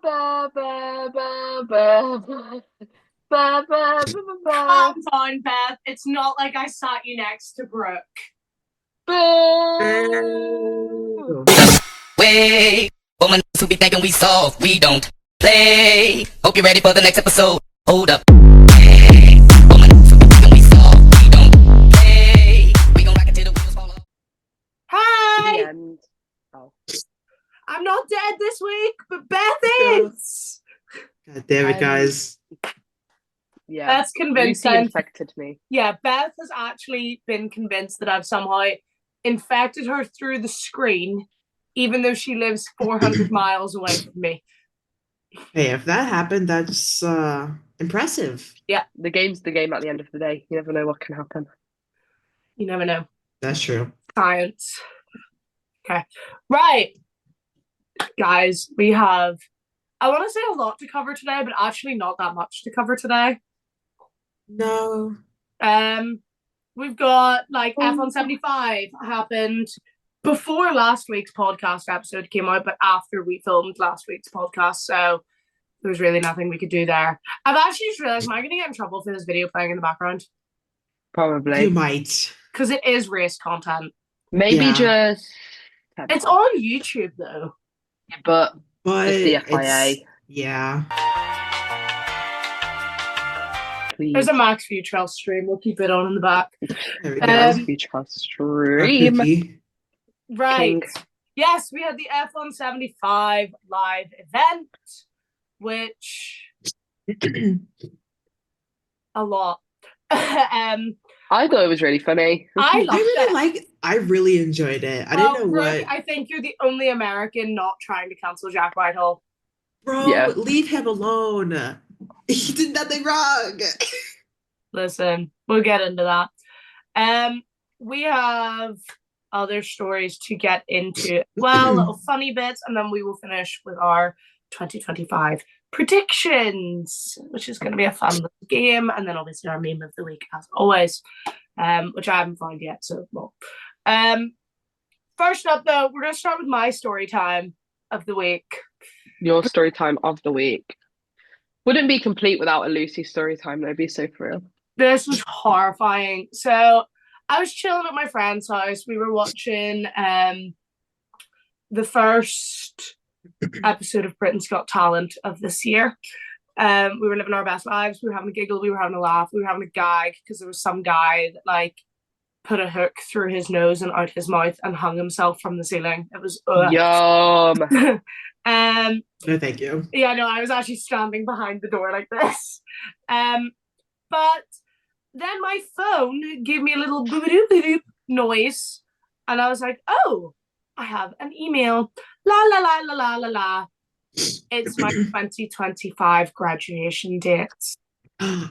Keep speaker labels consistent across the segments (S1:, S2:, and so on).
S1: Calm down, Beth. It's not like I sat you next to Brooke.
S2: Way, woman who be thinking we soft, we don't play. Hope you're ready for the next episode. Hold up. Hey, woman who be thinking we soft, we don't play. We gon' rock it till the wheels fall off.
S1: Hi!
S3: The end. Oh.
S1: I'm not dead this week, but Beth is!
S4: God damn it, guys.
S3: Yeah.
S1: Beth's convinced
S3: Lucy infected me.
S1: Yeah, Beth has actually been convinced that I've somehow infected her through the screen, even though she lives 400 miles away from me.
S4: Hey, if that happened, that's impressive.
S1: Yeah.
S3: The game's the game at the end of the day. You never know what can happen.
S1: You never know.
S4: That's true.
S1: Science. Okay. Right. Guys, we have, I want to say a lot to cover today, but actually not that much to cover today.
S4: No.
S1: We've got like F175 happened before last week's podcast episode came out, but after we filmed last week's podcast, so there was really nothing we could do there. I've actually just realized, am I going to get in trouble for this video playing in the background?
S3: Probably.
S4: You might.
S1: Because it is race content.
S3: Maybe
S4: Yeah.
S3: just...
S1: It's on YouTube though.
S3: But
S4: But
S3: just the FIA.
S4: Yeah.
S3: Please.
S1: There's a Max Futrell stream. We'll keep it on in the back.
S4: There we go.
S3: Future
S4: Our
S3: stream.
S4: cookie.
S1: Right.
S3: King.
S1: Yes, we had the F175 live event, which a lot.
S3: I thought it was really funny.
S1: I loved it.
S4: I really enjoyed it. I didn't know
S1: Brooke,
S4: what.
S1: I think you're the only American not trying to cancel Jack Whitehall.
S4: Bro,
S3: Yeah.
S4: leave him alone. He did nothing wrong.
S1: Listen, we'll get into that. We have other stories to get into. Well, little funny bits, and then we will finish with our 2025 predictions, which is going to be a fun little game, and then obviously our meme of the week as always, which I haven't found yet. So, well, first up though, we're going to start with my story time of the week.
S3: Your story time of the week. Wouldn't be complete without a Lucy story time, though. Be so for real.
S1: This was horrifying. So I was chilling at my friend's house. We were watching the first episode of Britain's Got Talent of this year. We were living our best lives. We were having a giggle. We were having a laugh. We were having a gag because there was some guy that like put a hook through his nose and out his mouth and hung himself from the ceiling. It was
S3: Yum.
S4: No, thank you.
S1: Yeah, no, I was actually standing behind the door like this. But then my phone gave me a little boop-a-doop-a-doop noise. And I was like, oh, I have an email. La, la, la, la, la, la, la. It's my 2025 graduation date.
S3: Oh,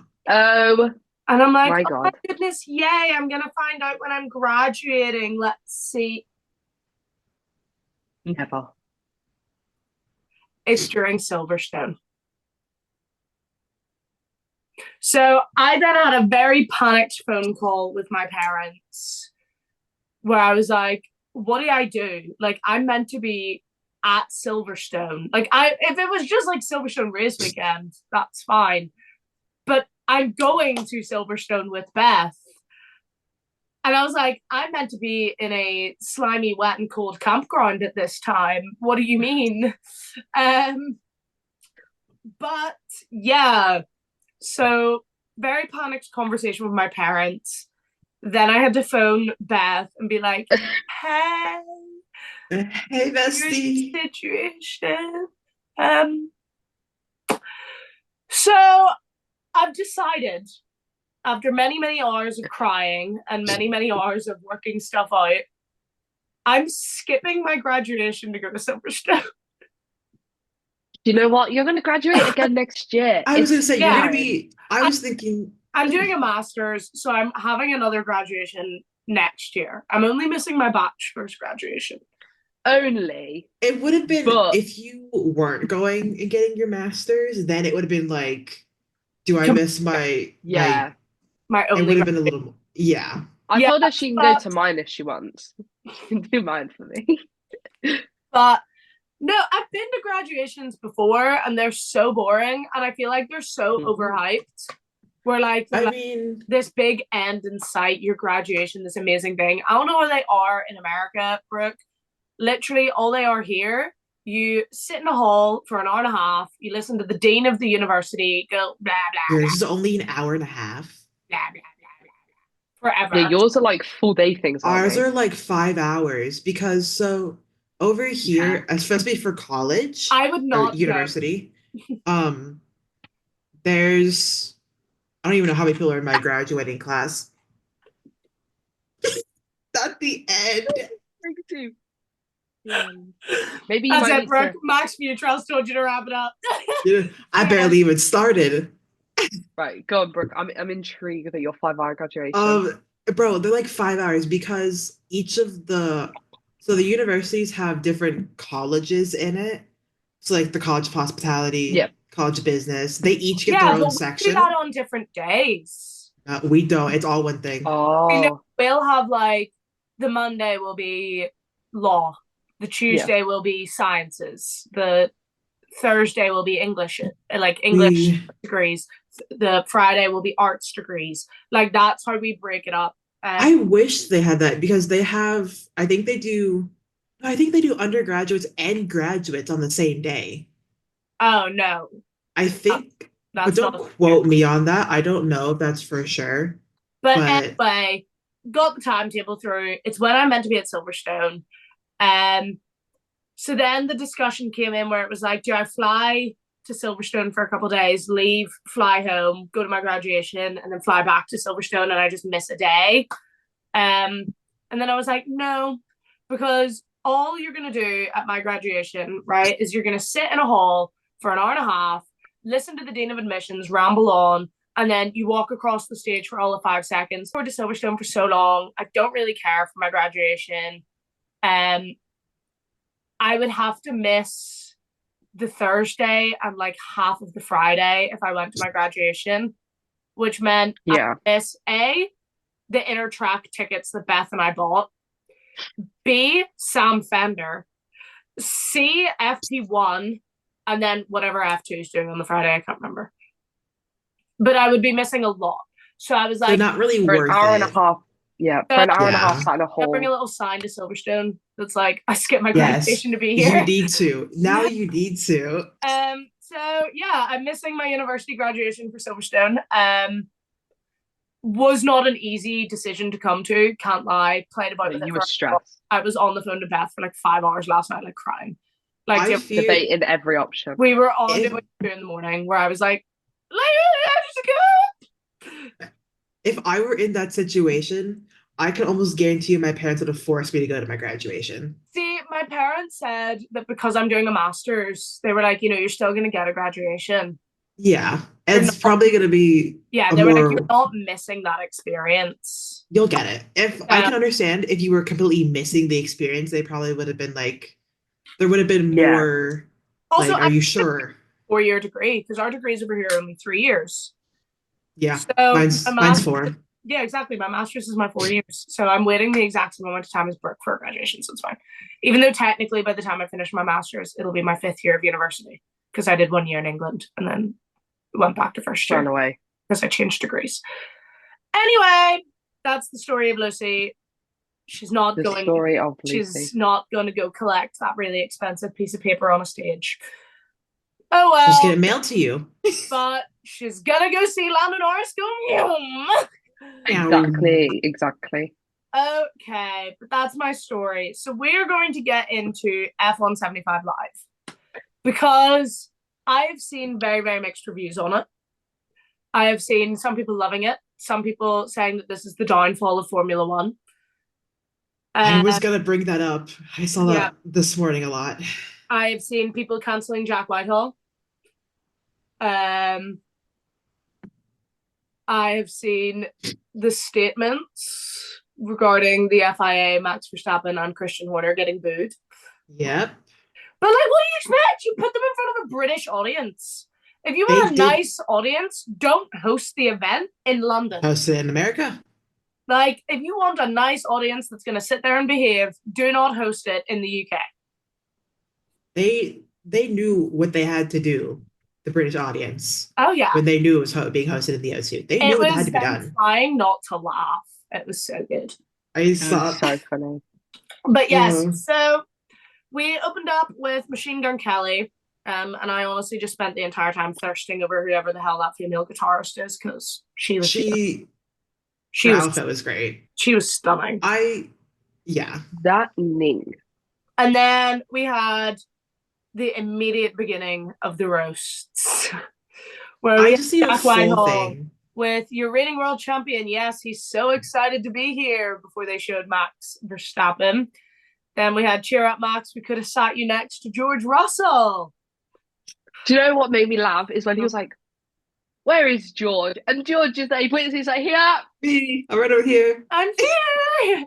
S1: And I'm like,
S3: my
S1: oh
S3: God.
S1: my goodness, yay, I'm going to find out when I'm graduating. Let's see.
S3: never.
S1: It's during Silverstone. So I then had a very panicked phone call with my parents where I was like, what do I do? Like, I'm meant to be at Silverstone. Like, if it was just like Silverstone race weekend, that's fine. But I'm going to Silverstone with Beth. And I was like, I'm meant to be in a slimy, wet and cold campground at this time. What do you mean? But yeah, so very panicked conversation with my parents. Then I had to phone Beth and be like, hey,
S4: Hey, bestie.
S1: your situation. So I've decided, after many, many hours of crying and many, many hours of working stuff out, I'm skipping my graduation to go to Silverstone.
S3: You know what? You're going to graduate again next year.
S4: I was going to say,
S1: Yeah.
S4: you're going to be. I was thinking.
S1: I'm doing a master's, so I'm having another graduation next year. I'm only missing my batch first graduation.
S3: Only.
S4: It would have been
S3: But-
S4: if you weren't going and getting your master's, then it would have been like, do I miss my.
S3: Yeah.
S1: My
S4: It
S1: only
S4: would have been a little. Yeah.
S3: I
S1: Yeah,
S3: told her she can
S1: but-
S3: go to mine if she wants. You can do mine for me.
S1: But No, I've been to graduations before and they're so boring and I feel like they're so overhyped. We're like,
S4: I mean,
S1: this big end in sight, your graduation, this amazing thing. I don't know where they are in America, Brooke. Literally, all they are here. You sit in a hall for an hour and a half. You listen to the dean of the university go blah blah
S4: yours is only an hour and a half.
S1: blah blah blah blah
S3: Yeah,
S1: forever.
S3: yours are like full day things, aren't
S4: Ours
S3: they?
S4: are like 5 hours because so over here, especially for college
S1: I would
S4: or
S1: not go.
S4: university, there's I don't even know how many people are in my graduating class. At the end.
S3: Maybe you
S1: That's
S3: might
S1: it,
S3: need
S1: Brooke.
S3: to.
S1: Max Futrell told you to wrap it up.
S4: I barely even started.
S3: Right, go on, Brooke. I'm intrigued at your 5 hour graduation.
S4: Bro, they're like 5 hours because each of the universities have different colleges in it. So like the College of Hospitality,
S3: Yeah.
S4: College of Business, they each get
S1: Yeah,
S4: their own
S1: but we do
S4: section.
S1: that on different days.
S4: We don't. It's all one thing.
S3: Oh,
S1: We'll have like the Monday will be law, the Tuesday will be sciences, the Thursday will be English, like English degrees, the Friday will be arts degrees. Like that's how we break it up.
S4: I wish they had that because they have, I think they do undergraduates and graduates on the same day.
S1: Oh no.
S4: I think, but
S1: That's
S4: don't
S1: not
S4: quote me on that. I don't know if that's for sure.
S1: But anyway, got the timetable through. It's when I'm meant to be at Silverstone. So then the discussion came in where it was like, do I fly to Silverstone for a couple of days, leave, fly home, go to my graduation, and then fly back to Silverstone and I just miss a day? And then I was like, no, because all you're going to do at my graduation, right, is you're going to sit in a hall for an hour and a half, listen to the Dean of Admissions ramble on, and then you walk across the stage for all of 5 seconds. I've been to Silverstone for so long. I don't really care for my graduation. I would have to miss the Thursday and like half of the Friday if I went to my graduation, which meant I miss the inner track tickets that Beth and I bought, B, Sam Fender, C, FP1, and then whatever F2 is doing on the Friday, I can't remember. But I would be missing a lot. So I was like,
S4: they're not really
S3: for
S4: worth
S3: an hour
S4: it.
S3: and a half. Yeah, for an hour and a half sat in a hole.
S1: Bring a little sign to Silverstone that's like, I skipped my graduation to be here.
S4: You need to. Now you need to.
S1: So yeah, I'm missing my university graduation for Silverstone. Was not an easy decision to come to, can't lie. Played about with it.
S3: You were stressed.
S1: I was on the phone to Beth for like 5 hours last night, like crying. Like
S3: debating every option.
S1: We were on to it 2 in the morning where I was like, let's go.
S4: If I were in that situation, I can almost guarantee you my parents would have forced me to go to my graduation.
S1: See, my parents said that because I'm doing a master's, they were like, you're still going to get a graduation.
S4: Yeah, it's probably going to be.
S1: Yeah, they were like, you're not missing that experience.
S4: You'll get it. If I can understand if you were completely missing the experience, they probably would have been like, there would have been more. Also, like, are you sure?
S1: 4-year degree, because our degrees over here are only 3 years.
S4: Yeah,
S1: so
S4: mine's 4.
S1: Yeah, exactly. My master's is my 4 years. So I'm waiting the exact same amount of time as Brooke for graduation, so it's fine. Even though technically by the time I finish my master's, it'll be my 5th year of university because I did 1 year in England and then went back to first year.
S3: Run away.
S1: Because I changed degrees. Anyway, that's the story of Lucy. She's not going to go collect that really expensive piece of paper on a stage. Oh well.
S4: Just get it mailed to you.
S1: But she's gonna go see Lando Norris go home.
S3: Exactly.
S1: Okay, but that's my story. So we're going to get into F175 Live because I have seen very, very mixed reviews on it. I have seen some people loving it, some people saying that this is the downfall of Formula One.
S4: I was gonna bring that up. I saw that this morning a lot.
S1: I have seen people cancelling Jack Whitehall. I have seen the statements regarding the FIA, Max Verstappen and Christian Horner getting booed.
S4: Yep.
S1: But like, what do you expect? You put them in front of a British audience. If you want a nice audience, don't host the event in London.
S4: Host it in America.
S1: Like, if you want a nice audience that's going to sit there and behave, do not host it in the UK.
S4: they knew what they had to do, the British audience,
S1: Oh yeah.
S4: when they knew it was being hosted in the O2. They knew
S1: It
S4: what had
S1: was
S4: to be
S1: them
S4: done.
S1: trying not to laugh. It was so good.
S4: I
S3: It
S4: saw.
S3: was so funny.
S1: But yes,
S4: Uh,
S1: so we opened up with Machine Gun Kelly. And I honestly just spent the entire time thirsting over whoever the hell that female guitarist is, because she was
S4: her
S1: she was
S4: outfit was great.
S1: she was stunning.
S4: Yeah.
S3: That Ning.
S1: And then we had the immediate beginning of the roasts, where we
S4: I
S1: had
S4: just need a
S1: Jack
S4: full
S1: Whitehall
S4: thing.
S1: with your reigning world champion. Yes, he's so excited to be here, before they showed Max Verstappen. Then we had cheer up Max, we could have sat you next to George Russell.
S3: Do you know what made me laugh is when he was like, "Where is George?" And George is like, he's like, "Here,
S4: Me, I'm right over here.
S1: I'm here.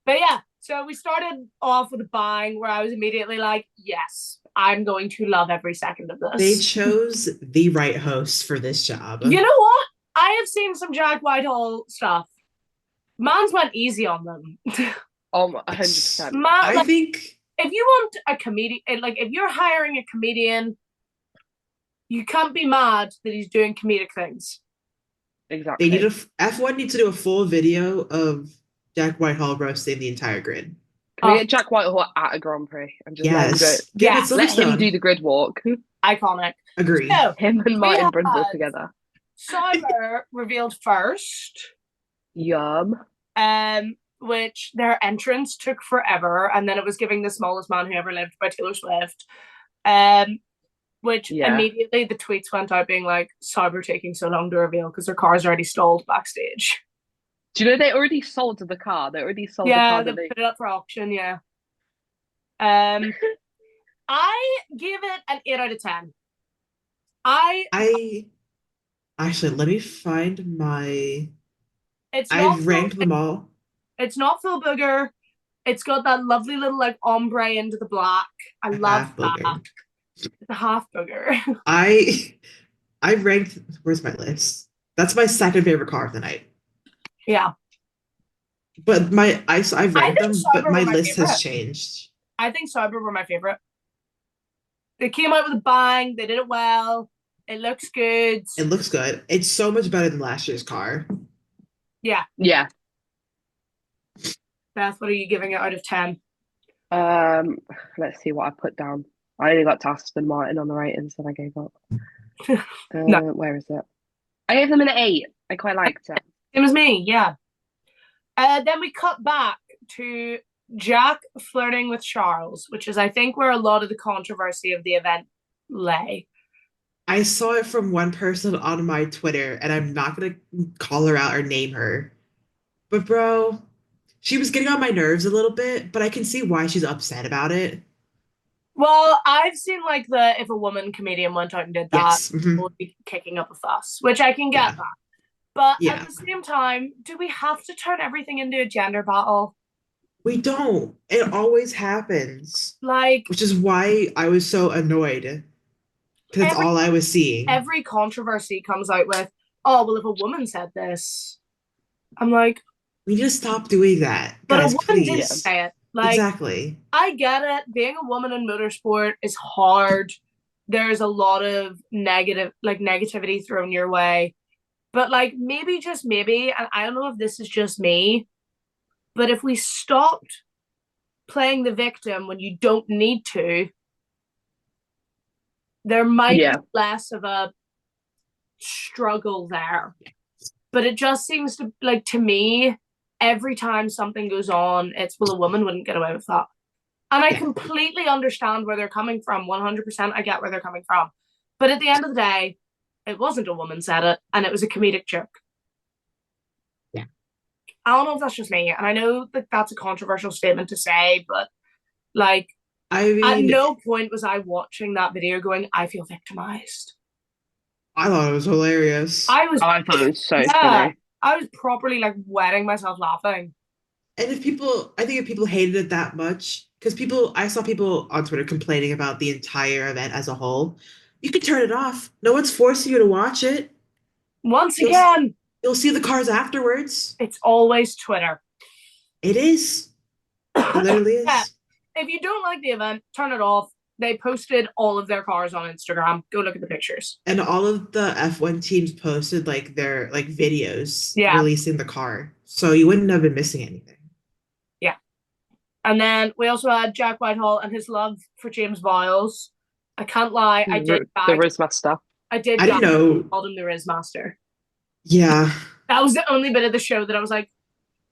S1: But yeah, so we started off with a bang where I was immediately like, yes, I'm going to love every second of
S4: They
S1: this.
S4: chose the right host for this job.
S1: You know what? I have seen some Jack Whitehall stuff. Man's went easy on them.
S3: 100%."
S1: Man,
S4: I think
S1: if you want a comedian, like if you're hiring a comedian, you can't be mad that he's doing comedic things.
S3: Exactly.
S4: they need F1 needs to do a full video of Jack Whitehall roasting the entire grid.
S3: Can we get Jack Whitehall at a Grand Prix and just let him do it?
S4: Yes. Get it
S3: Let him do
S4: Silverstone.
S3: the grid walk.
S1: Iconic.
S4: Agree.
S1: So,
S3: Him and Martin
S1: had
S3: Brundle together.
S1: Cyber revealed first,
S3: Yum.
S1: which their entrance took forever, and then it was giving The Smallest Man Who Ever Lived by Taylor Swift. Which
S3: Yeah.
S1: immediately the tweets went out being like, Cyber taking so long to reveal because their car's already stalled backstage.
S3: Do you know they already sold the car? They already sold the
S1: Yeah,
S3: car.
S1: they put it up for auction, yeah. I give it an 8 out of 10.
S4: I actually let me find my.
S1: It's
S4: I've
S1: not
S4: ranked them all.
S1: It's not full booger. It's got that lovely little like ombre into the black. I love
S4: Half
S1: that.
S4: booger.
S1: The half booger.
S4: I've ranked. Where's my list? That's my second favorite car of the night.
S1: Yeah.
S4: But I've ranked them, but my
S1: my
S4: list
S1: favorite.
S4: has changed.
S1: I think Cyber were my favorite. They came out with a bang. They did it well. It looks good.
S4: It looks good. It's so much better than last year's car.
S1: Yeah.
S3: Yeah.
S1: Beth, what are you giving it out of 10?
S3: Let's see what I put down. I only got to Aston Martin on the ratings, and I gave up.
S1: No.
S3: Where is it? I gave them an 8. I quite liked it.
S1: Same as me, yeah. Then we cut back to Jack flirting with Charles, which is, I think, where a lot of the controversy of the event lay.
S4: I saw it from one person on my Twitter, and I'm not gonna call her out or name her. But bro, she was getting on my nerves a little bit, but I can see why she's upset about it.
S1: Well, I've seen like the if a woman comedian went out and did that,
S4: Yes.
S1: people would be kicking up a fuss, which I can get
S4: Yeah.
S1: that. But
S4: Yeah.
S1: at the same time, do we have to turn everything into a gender battle?
S4: We don't. It always happens.
S1: Like,
S4: Which is why I was so annoyed. Because that's all I was seeing.
S1: every controversy comes out with, oh, well, if a woman said this, I'm like,
S4: We need to stop doing that.
S1: but
S4: Guys,
S1: a woman
S4: please.
S1: did say it. Like,
S4: Exactly.
S1: I get it. Being a woman in motorsport is hard. There's a lot of negativity thrown your way. But like maybe just maybe, and I don't know if this is just me, but if we stopped playing the victim when you don't need to, there might be less of a struggle there. But it just seems to, like, to me, every time something goes on, it's, well, a woman wouldn't get away with that. And I completely understand where they're coming from. 100% I get where they're coming from. But at the end of the day, it wasn't a woman said it, and it was a comedic joke.
S4: Yeah.
S1: I don't know if that's just me, and I know that that's a controversial statement to say, but like,
S4: I mean,
S1: at no point was I watching that video going, I feel victimized.
S4: I thought it was hilarious.
S3: I thought it was so funny.
S1: I was properly like wetting myself laughing.
S4: And I think if people hated it that much, because I saw people on Twitter complaining about the entire event as a whole. You can turn it off. No one's forcing you to watch it.
S1: Once again,
S4: you'll see the cars afterwards.
S1: It's always Twitter.
S4: It is. It literally is.
S1: if you don't like the event, turn it off. They posted all of their cars on Instagram. Go look at the pictures.
S4: And all of the F1 teams posted like their like videos
S1: Yeah.
S4: releasing the car. So you wouldn't have been missing anything.
S1: Yeah. And then we also had Jack Whitehall and his love for James Viles. I can't lie, I did
S3: The Rizmaster.
S1: I did
S4: I didn't know.
S1: called him the Riz Master.
S4: Yeah.
S1: That was the only bit of the show that I was like,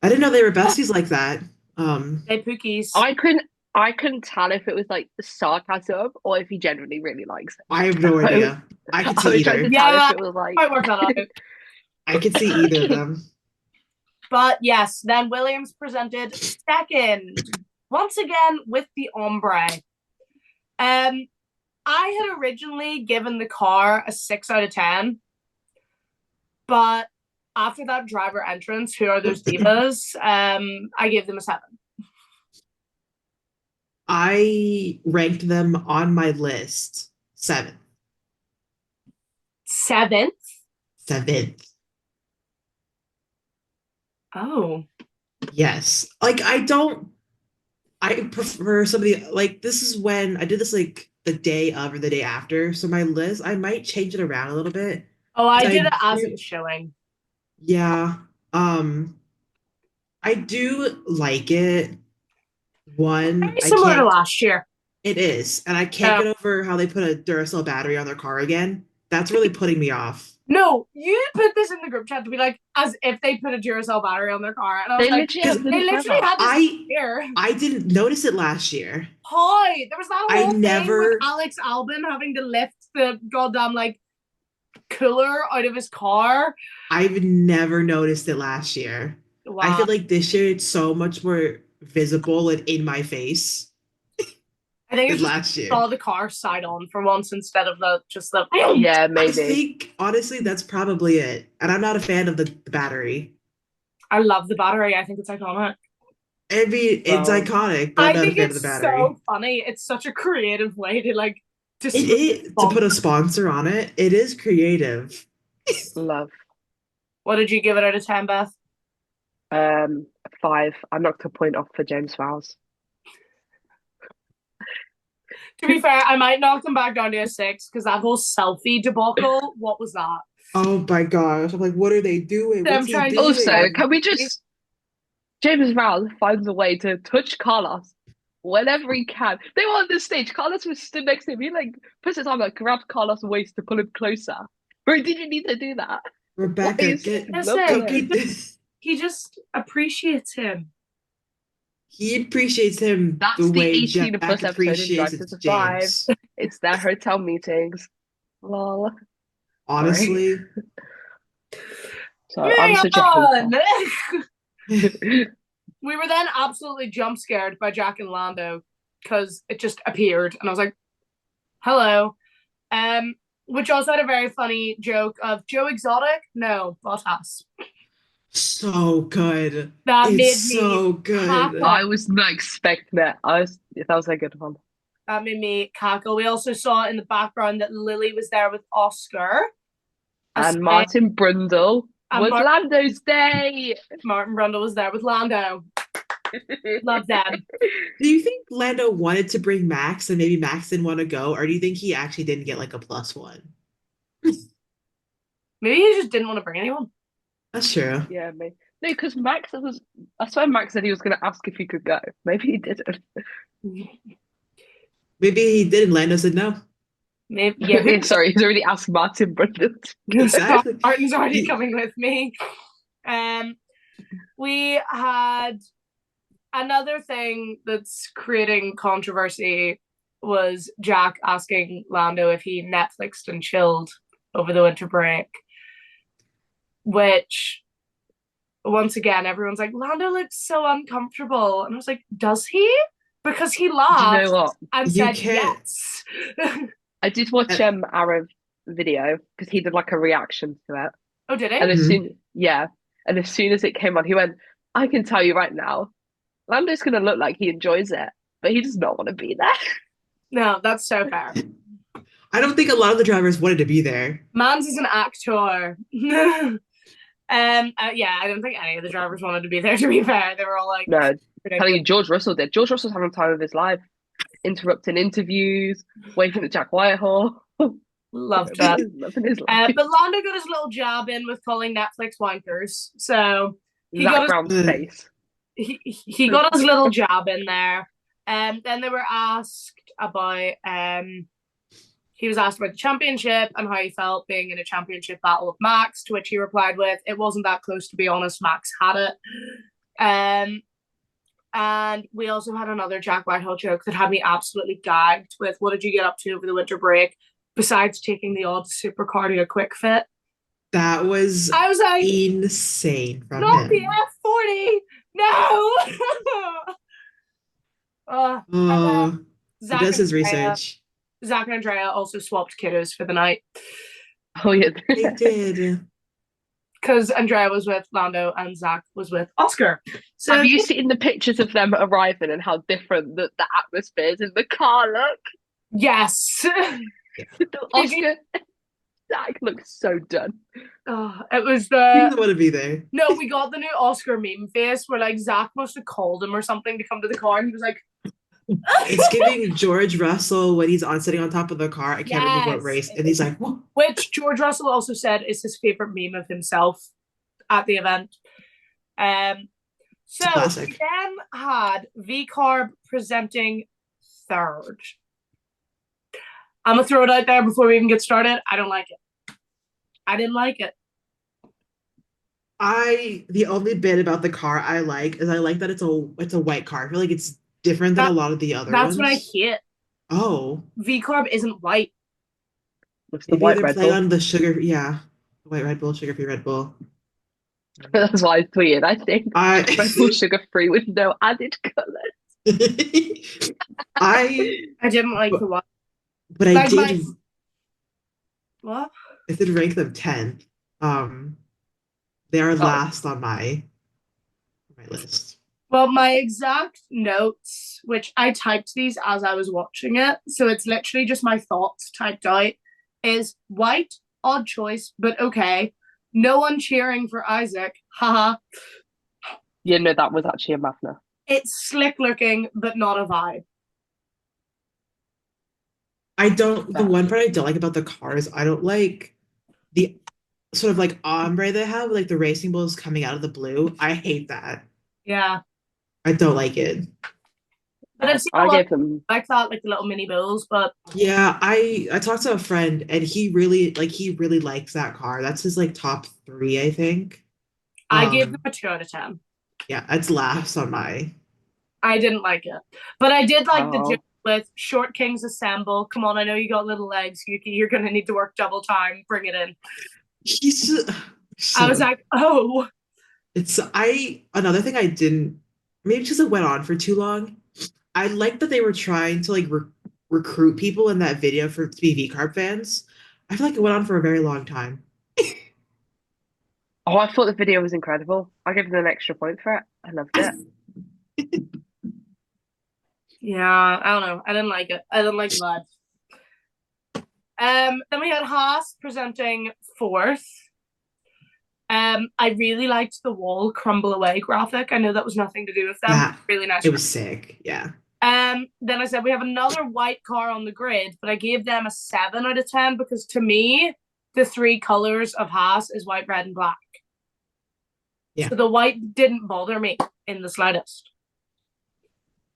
S4: I didn't know they were besties like that.
S1: hey Pookies.
S3: I couldn't tell if it was like sarcasm or if he genuinely really likes it.
S4: I have no idea. I could
S3: I
S4: see
S3: was trying
S4: either.
S3: to tell if it was like
S1: Might work that out.
S4: I could see either of them.
S1: But yes, then Williams presented second, once again with the Ombre. I had originally given the car a 6 out of 10, but after that driver entrance, who are those divas? I gave them a 7.
S4: I ranked them on my list 7th.
S1: 7th?
S4: 7th.
S1: Oh.
S4: Yes. Like I prefer some of the like this is when I did this like the day of or the day after. So my list, I might change it around a little bit.
S1: Oh, I did it as it was showing.
S4: Yeah. I do like it. One,
S1: similar to last year.
S4: It is. And I can't get over how they put a Duracell battery on their car again. That's really putting me off.
S1: No, you put this in the group chat to be like, as if they put a Duracell battery on their car. And I was
S3: they
S1: like,
S3: literally
S1: had this here.
S4: I didn't notice it last year.
S1: Hi, there was that whole thing with Alex Albon having to lift the goddamn like cooler out of his car.
S4: I've never noticed it last year.
S1: Wow.
S4: I feel like this year it's so much more visible and in my face.
S1: I think it's
S4: last year.
S1: Saw the car side on for once instead of just the
S3: yeah, maybe.
S4: I think honestly that's probably it. And I'm not a fan of the battery.
S1: I love the battery. I think it's iconic.
S4: I mean, it's iconic, but I'm not a fan of the battery.
S1: So funny. It's such a creative way to like
S4: to put a sponsor on it. It is creative.
S3: Love.
S1: What did you give it out of 10, Beth?
S3: 5. I knocked a point off for James Viles.
S1: To be fair, I might knock them back down to a 6 because that whole selfie debacle, what was that?
S4: Oh my gosh. I'm like, what are they doing? What's he doing?
S3: Also, can we just James Viles finds a way to touch Carlos whenever he can. They were on the stage. Carlos was stood next to him. He like puts his arm, like grabs Carlos' waist to pull him closer. Bro, did you need to do that?
S4: Rebecca,
S1: he just appreciates him.
S4: He appreciates him.
S3: That's
S4: the way
S3: 18
S4: Jack
S3: plus
S4: appreciates James.
S3: It's their hotel meetings. Lol.
S4: Honestly.
S3: So I'm suggesting.
S1: We were then absolutely jump scared by Jack and Lando because it just appeared, and I was like, "Hello," which also had a very funny joke of Joe Exotic. No, Bottas.
S4: So good.
S1: That made
S4: so good.
S3: I was not expecting it. That was a good one.
S1: That made me cackle. We also saw in the background that Lily was there with Oscar.
S3: And Martin Brundle was Lando's day.
S1: Martin Brundle was there with Lando. Love them.
S4: Do you think Lando wanted to bring Max and maybe Max didn't want to go? Or do you think he actually didn't get like a +1?
S1: Maybe he just didn't want to bring anyone.
S4: That's true.
S3: Yeah, maybe. No, because I swear Max said he was going to ask if he could go. Maybe he didn't.
S4: Maybe he did and Lando said no.
S1: Maybe, yeah.
S3: Sorry, he's already asked Martin Brundle.
S4: Exactly.
S1: Martin's already coming with me. We had another thing that's creating controversy was Jack asking Lando if he Netflixed and chilled over the winter break. Which, once again, everyone's like, Lando looks so uncomfortable. And I was like, does he? Because he laughed
S3: you know what?
S1: and said yes.
S3: I did watch Arav video because he did like a reaction to it.
S1: Oh, did he?
S3: And as soon as it came on, he went, I can tell you right now, Lando's going to look like he enjoys it, but he does not want to be there.
S1: No, that's so fair.
S4: I don't think a lot of the drivers wanted to be there.
S1: Mans is an actor. I don't think any of the drivers wanted to be there, to be fair. They were all like,
S3: no, Telling you,
S1: ridiculous.
S3: George Russell did. George Russell's having the time of his life, interrupting interviews, waving at Jack Whitehall.
S1: Loved that.
S3: Loving his life.
S1: But Lando got his little jab in with calling Netflix wankers. So he
S3: Zach
S1: got
S3: Brown's face.
S1: he got his little jab in there. Then they were asked about he was asked about the championship and how he felt being in a championship battle with Max, to which he replied with, "It wasn't that close, to be honest. Max had it." And we also had another Jack Whitehall joke that had me absolutely gagged with, "What did you get up to over the winter break besides taking the odd supercar to a quick fit?"
S4: That was
S1: I was like,
S4: insane from
S1: not
S4: him.
S1: the F40. No.
S4: He
S1: Zach
S4: does his
S1: and Andrea-
S4: research.
S1: Zach and Andrea also swapped kiddos for the night
S3: Oh yeah,
S4: They did.
S1: because Andrea was with Lando and Zach was with Oscar. So
S3: have you seen the pictures of them arriving and how different the atmosphere is in the car? Look,
S1: yes.
S3: Oscar, Zach looks so done.
S1: It was
S4: He doesn't want to be there.
S1: no, we got the new Oscar meme face where like Zach must have called him or something to come to the car and he was like,
S4: It's giving George Russell when he's sitting on top of the car. I can't remember what race, and he's like, "Whoa."
S1: Which George Russell also said is his favorite meme of himself at the event. So
S4: Classic.
S1: we then had VCarb presenting third. I'm gonna throw it out there before we even get started. I don't like it. I didn't like it.
S4: The only bit about the car I like is I like that it's a white car. I feel like it's different than a lot of the other
S1: That's
S4: ones.
S1: what I hate.
S4: Oh,
S1: VCarb isn't white.
S3: Looks the
S4: maybe
S3: white
S4: they're
S3: Red
S4: playing
S3: Bull.
S4: on the sugar. Yeah, white Red Bull, sugar-free Red Bull.
S3: That's why I tweeted. I think
S4: I
S3: Red Bull sugar-free with no added colour.
S4: I
S1: didn't like the white.
S4: but I
S1: Like
S4: did
S1: what?
S4: I did rank them 10th. They are last on my list.
S1: Well, my exact notes, which I typed these as I was watching it, so it's literally just my thoughts typed out, is white, odd choice, but okay. No one cheering for Isaac. Haha.
S3: You know, that was actually a Mafna.
S1: It's slick looking, but not a vibe.
S4: The one part I don't like about the cars, I don't like the sort of like ombre they have, like the racing bulls coming out of the blue. I hate that.
S1: Yeah.
S4: I don't like it.
S1: But I've seen
S3: I gave them
S1: like that, like the little mini bills, but
S4: Yeah, I talked to a friend and he really likes that car. That's his like top 3, I think.
S1: I gave them a 2 out of 10.
S4: Yeah, it's last on my.
S1: I didn't like it. But I did like the joke with Short Kings Assemble. Come on, I know you got little legs, Yuki. You're gonna need to work double time. Bring it in.
S4: He's just,
S1: I was like, oh.
S4: Another thing I didn't, maybe because it went on for too long. I like that they were trying to like recruit people in that video to be VCarb fans. I feel like it went on for a very long time.
S3: I thought the video was incredible. I gave them an extra point for it. I loved it.
S1: Yeah, I don't know. I didn't like it. I didn't like the vibe. Then we had Haas presenting fourth. I really liked the wall crumble away graphic. I know that was nothing to do with them. Really nice.
S4: It was sick. Yeah.
S1: Then I said we have another white car on the grid, but I gave them a 7 out of 10 because to me, the 3 colors of Haas is white, red, and black.
S4: Yeah.
S1: So the white didn't bother me in the slightest.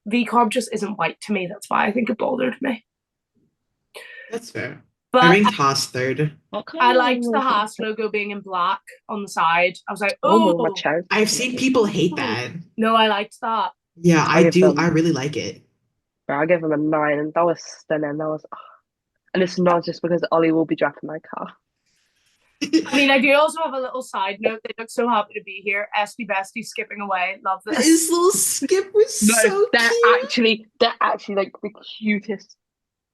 S1: VCarb just isn't white to me. That's why I think it bothered me.
S4: That's fair.
S1: But
S4: I ranked Haas third.
S1: I liked the Haas logo being in black on the side. I was like, oh,
S3: my chest.
S4: I've seen people hate that.
S1: No, I liked that.
S4: Yeah, I do. I really like it.
S3: I gave them a 9, and that was stunning. That was, and it's not just because Ollie will be driving my car.
S1: I mean, I do also have a little side note. They look so happy to be here. Esty Bestie skipping away. Love this.
S4: His little skip was so cute.
S3: They're actually like the cutest.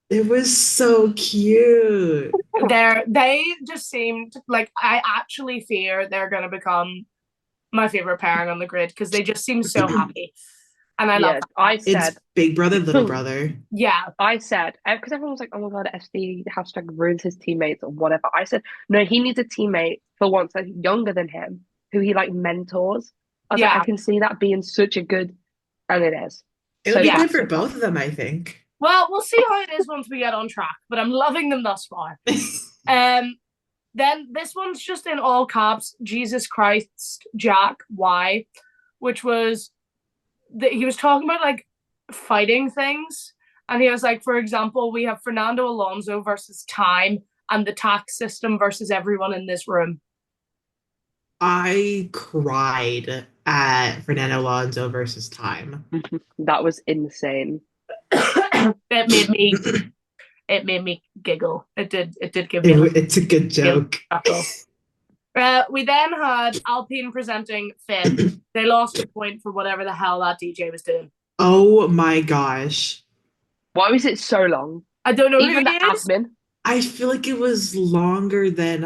S4: It was so cute.
S1: They just seemed like I actually fear they're going to become my favorite pairing on the grid because they just seem so happy. And I love that.
S3: I said
S4: it's big brother, little brother.
S1: Yeah.
S3: I said, because everyone was like, oh my God, SD hashtag ruins his teammates or whatever. I said, no, he needs a teammate for once that's younger than him, who he like mentors. I was like, I can see that being such a good And it is.
S4: It would be
S1: yeah.
S4: good for both of them, I think.
S1: Well, we'll see how it is once we get on track, but I'm loving them thus far. Then this one's just in all caps, Jesus Christ, Jack, why? Which was, he was talking about like fighting things. And he was like, for example, we have Fernando Alonso versus time and the tax system versus everyone in this room.
S4: I cried at Fernando Alonso versus time.
S3: That was insane.
S1: It made me giggle. It did give me
S4: It's a good joke.
S1: We then had Alpine presenting Finn. They lost a point for whatever the hell that DJ was doing.
S4: Oh my gosh.
S3: Why was it so long?
S1: I don't know.
S3: Even the admin.
S4: I feel like it was longer than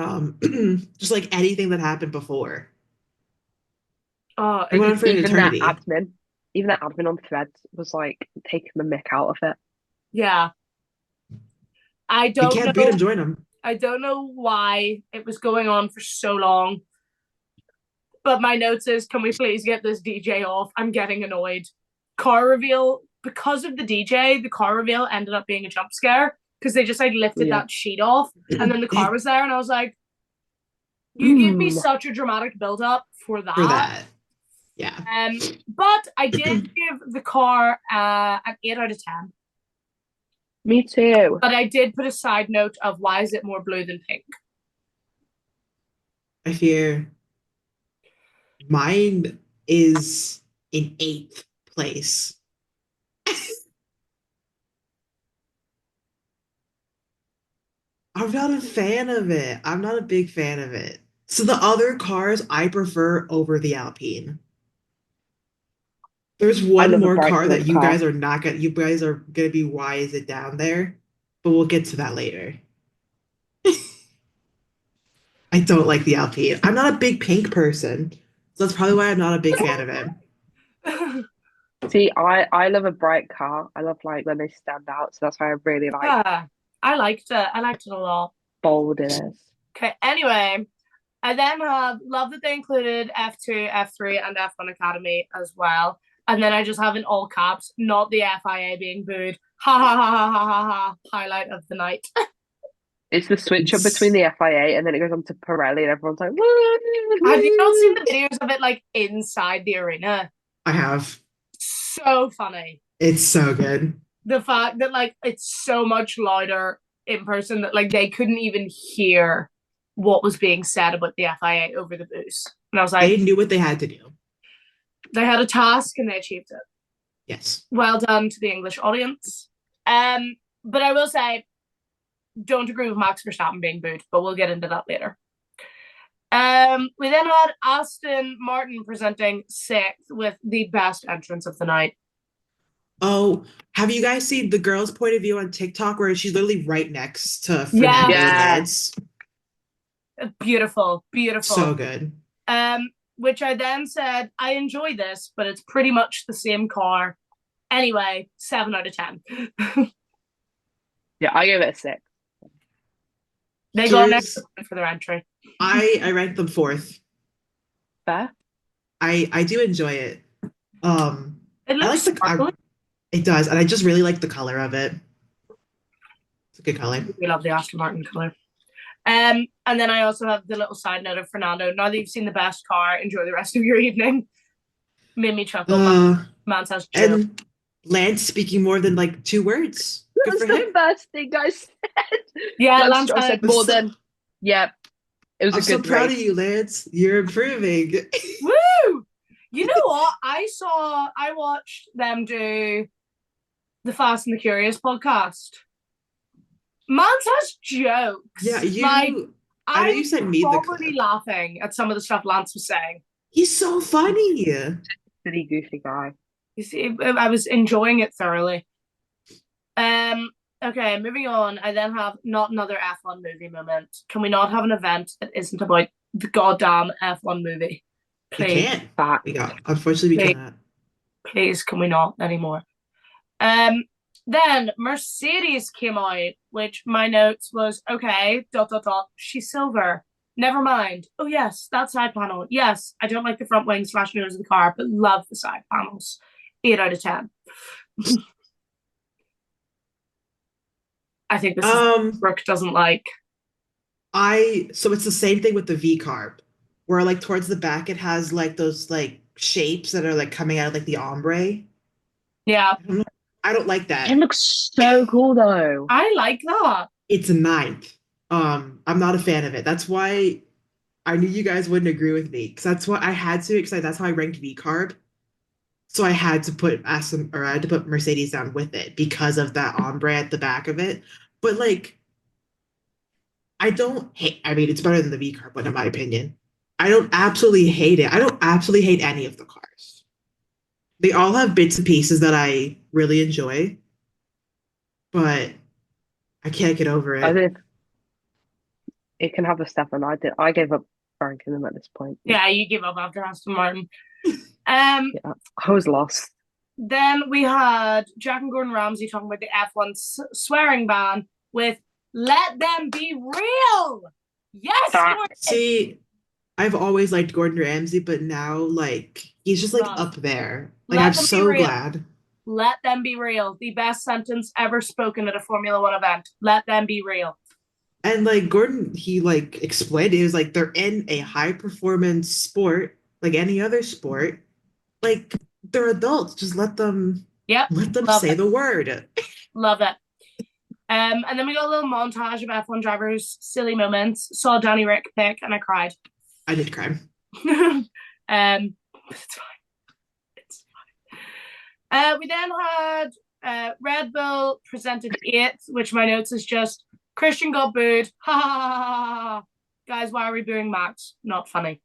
S4: just like anything that happened before.
S1: Oh,
S4: It went for an eternity.
S3: Even that admin on Threads was like taking the mick out of it.
S1: Yeah. I
S4: You
S1: don't
S4: can't
S1: know.
S4: beat him, join him.
S1: I don't know why it was going on for so long. But my notes is, can we please get this DJ off? I'm getting annoyed. Car reveal, because of the DJ, the car reveal ended up being a jump scare because they just like lifted that sheet off and then the car was there and I was like, you give me such a dramatic build up for that.
S4: Yeah.
S1: But I did give the car an 8 out of 10.
S3: Me too.
S1: But I did put a side note of why is it more blue than pink?
S4: I fear mine is in 8th place. I'm not a fan of it. I'm not a big fan of it. So the other cars I prefer over the Alpine. There's one more car that you guys are gonna be, why is it down there? But we'll get to that later. I don't like the Alpine. I'm not a big pink person. So that's probably why I'm not a big fan of it.
S3: See, I love a bright car. I love like when they stand out. So that's why I really like
S1: I liked it. I liked it a lot.
S3: Bold it is.
S1: Okay, anyway. I then love that they included F2, F3, and F1 Academy as well. And then I just have in all caps, not the FIA being booed. Ha ha ha ha ha ha ha. Highlight of the night.
S3: It's the switch up between the FIA and then it goes on to Pirelli and everyone's like, woo!
S1: Have you not seen the videos of it like inside the arena?
S4: I have.
S1: So funny.
S4: It's so good.
S1: The fact that like it's so much louder in person that like they couldn't even hear what was being said about the FIA over the booze. And I was like,
S4: they knew what they had to do.
S1: They had a task and they achieved it.
S4: Yes.
S1: Well done to the English audience. But I will say, don't agree with Max Verstappen being booed, but we'll get into that later. We then had Aston Martin presenting 6th with the best entrance of the night.
S4: Oh, have you guys seen the girl's point of view on TikTok where she's literally right next to Fernando and Lance?
S1: Beautiful, beautiful.
S4: So good.
S1: Which I then said, I enjoy this, but it's pretty much the same car. Anyway, 7 out of 10.
S3: Yeah, I give it a 6.
S1: They got next for their entry.
S4: I ranked them 4th.
S3: Fair.
S4: I do enjoy it.
S1: It looks
S4: it does, and I just really like the color of it. It's a good color.
S1: We love the Aston Martin color. And then I also have the little side note of Fernando. Now that you've seen the best car, enjoy the rest of your evening. Made me chuckle. Man says chill. And
S4: Lance speaking more than like 2 words.
S3: That's the first thing I said.
S1: Yeah, Lance
S3: said more than. Yeah, it was
S4: I'm
S3: a good
S4: so proud
S3: race.
S4: of you, Lance. You're improving.
S1: Woo! You know what? I watched them do the Fast and the Curious podcast. Man says jokes.
S4: Yeah,
S1: I
S4: know you sent me the
S1: clip. Laughing at some of the stuff Lance was saying.
S4: He's so funny.
S3: Pretty goofy guy.
S1: You see, I was enjoying it thoroughly. Okay, moving on. I then have not another F1 movie moment. Can we not have an event that isn't about the goddamn F1 movie? Please.
S4: We can't. Unfortunately, we cannot.
S1: Please, can we not anymore? Then Mercedes came out, which my notes was, okay, ... she's silver. Never mind. Oh, yes, that side panel. Yes, I don't like the front wing /nose of the car, but love the side panels. 8 out of 10. I think this is Brooke doesn't like.
S4: So it's the same thing with the V carb, where like towards the back it has like those like shapes that are like coming out of like the ombre.
S1: Yeah.
S4: I don't like that.
S3: It looks so cool though.
S1: I like that.
S4: It's a 9th. I'm not a fan of it. That's why I knew you guys wouldn't agree with me, because that's what I had to, because that's how I ranked V carb. So I had to put Aston, or I had to put Mercedes down with it because of that ombre at the back of it. But like, I don't hate. I mean, it's better than the V carb one in my opinion. I don't absolutely hate it. I don't absolutely hate any of the cars. They all have bits and pieces that I really enjoy, but I can't get over
S3: I
S4: it.
S3: think it can have a step, and I gave up ranking them at this point.
S1: Yeah, you give up after Aston Martin.
S3: Yeah, I was lost.
S1: Then we had Jack and Gordon Ramsay talking about the F1 swearing ban with "Let them be real." Yes, Gordon.
S4: See, I've always liked Gordon Ramsay, but now like he's just like up there. Like I'm so glad.
S1: Let them be real. The best sentence ever spoken at a Formula One event. Let them be real.
S4: And like Gordon, he like explained it was like they're in a high performance sport, like any other sport. Like they're adults. Just let them say the word.
S1: Love it. And then we got a little montage of F1 drivers' silly moments. Saw Danny Rick pick, and I cried.
S4: I did cry.
S1: It's fine. It's fine. We then had Red Bull presented 8th, which my notes is just Christian got booed. Ha ha ha ha. Guys, why are we booing Max? Not funny.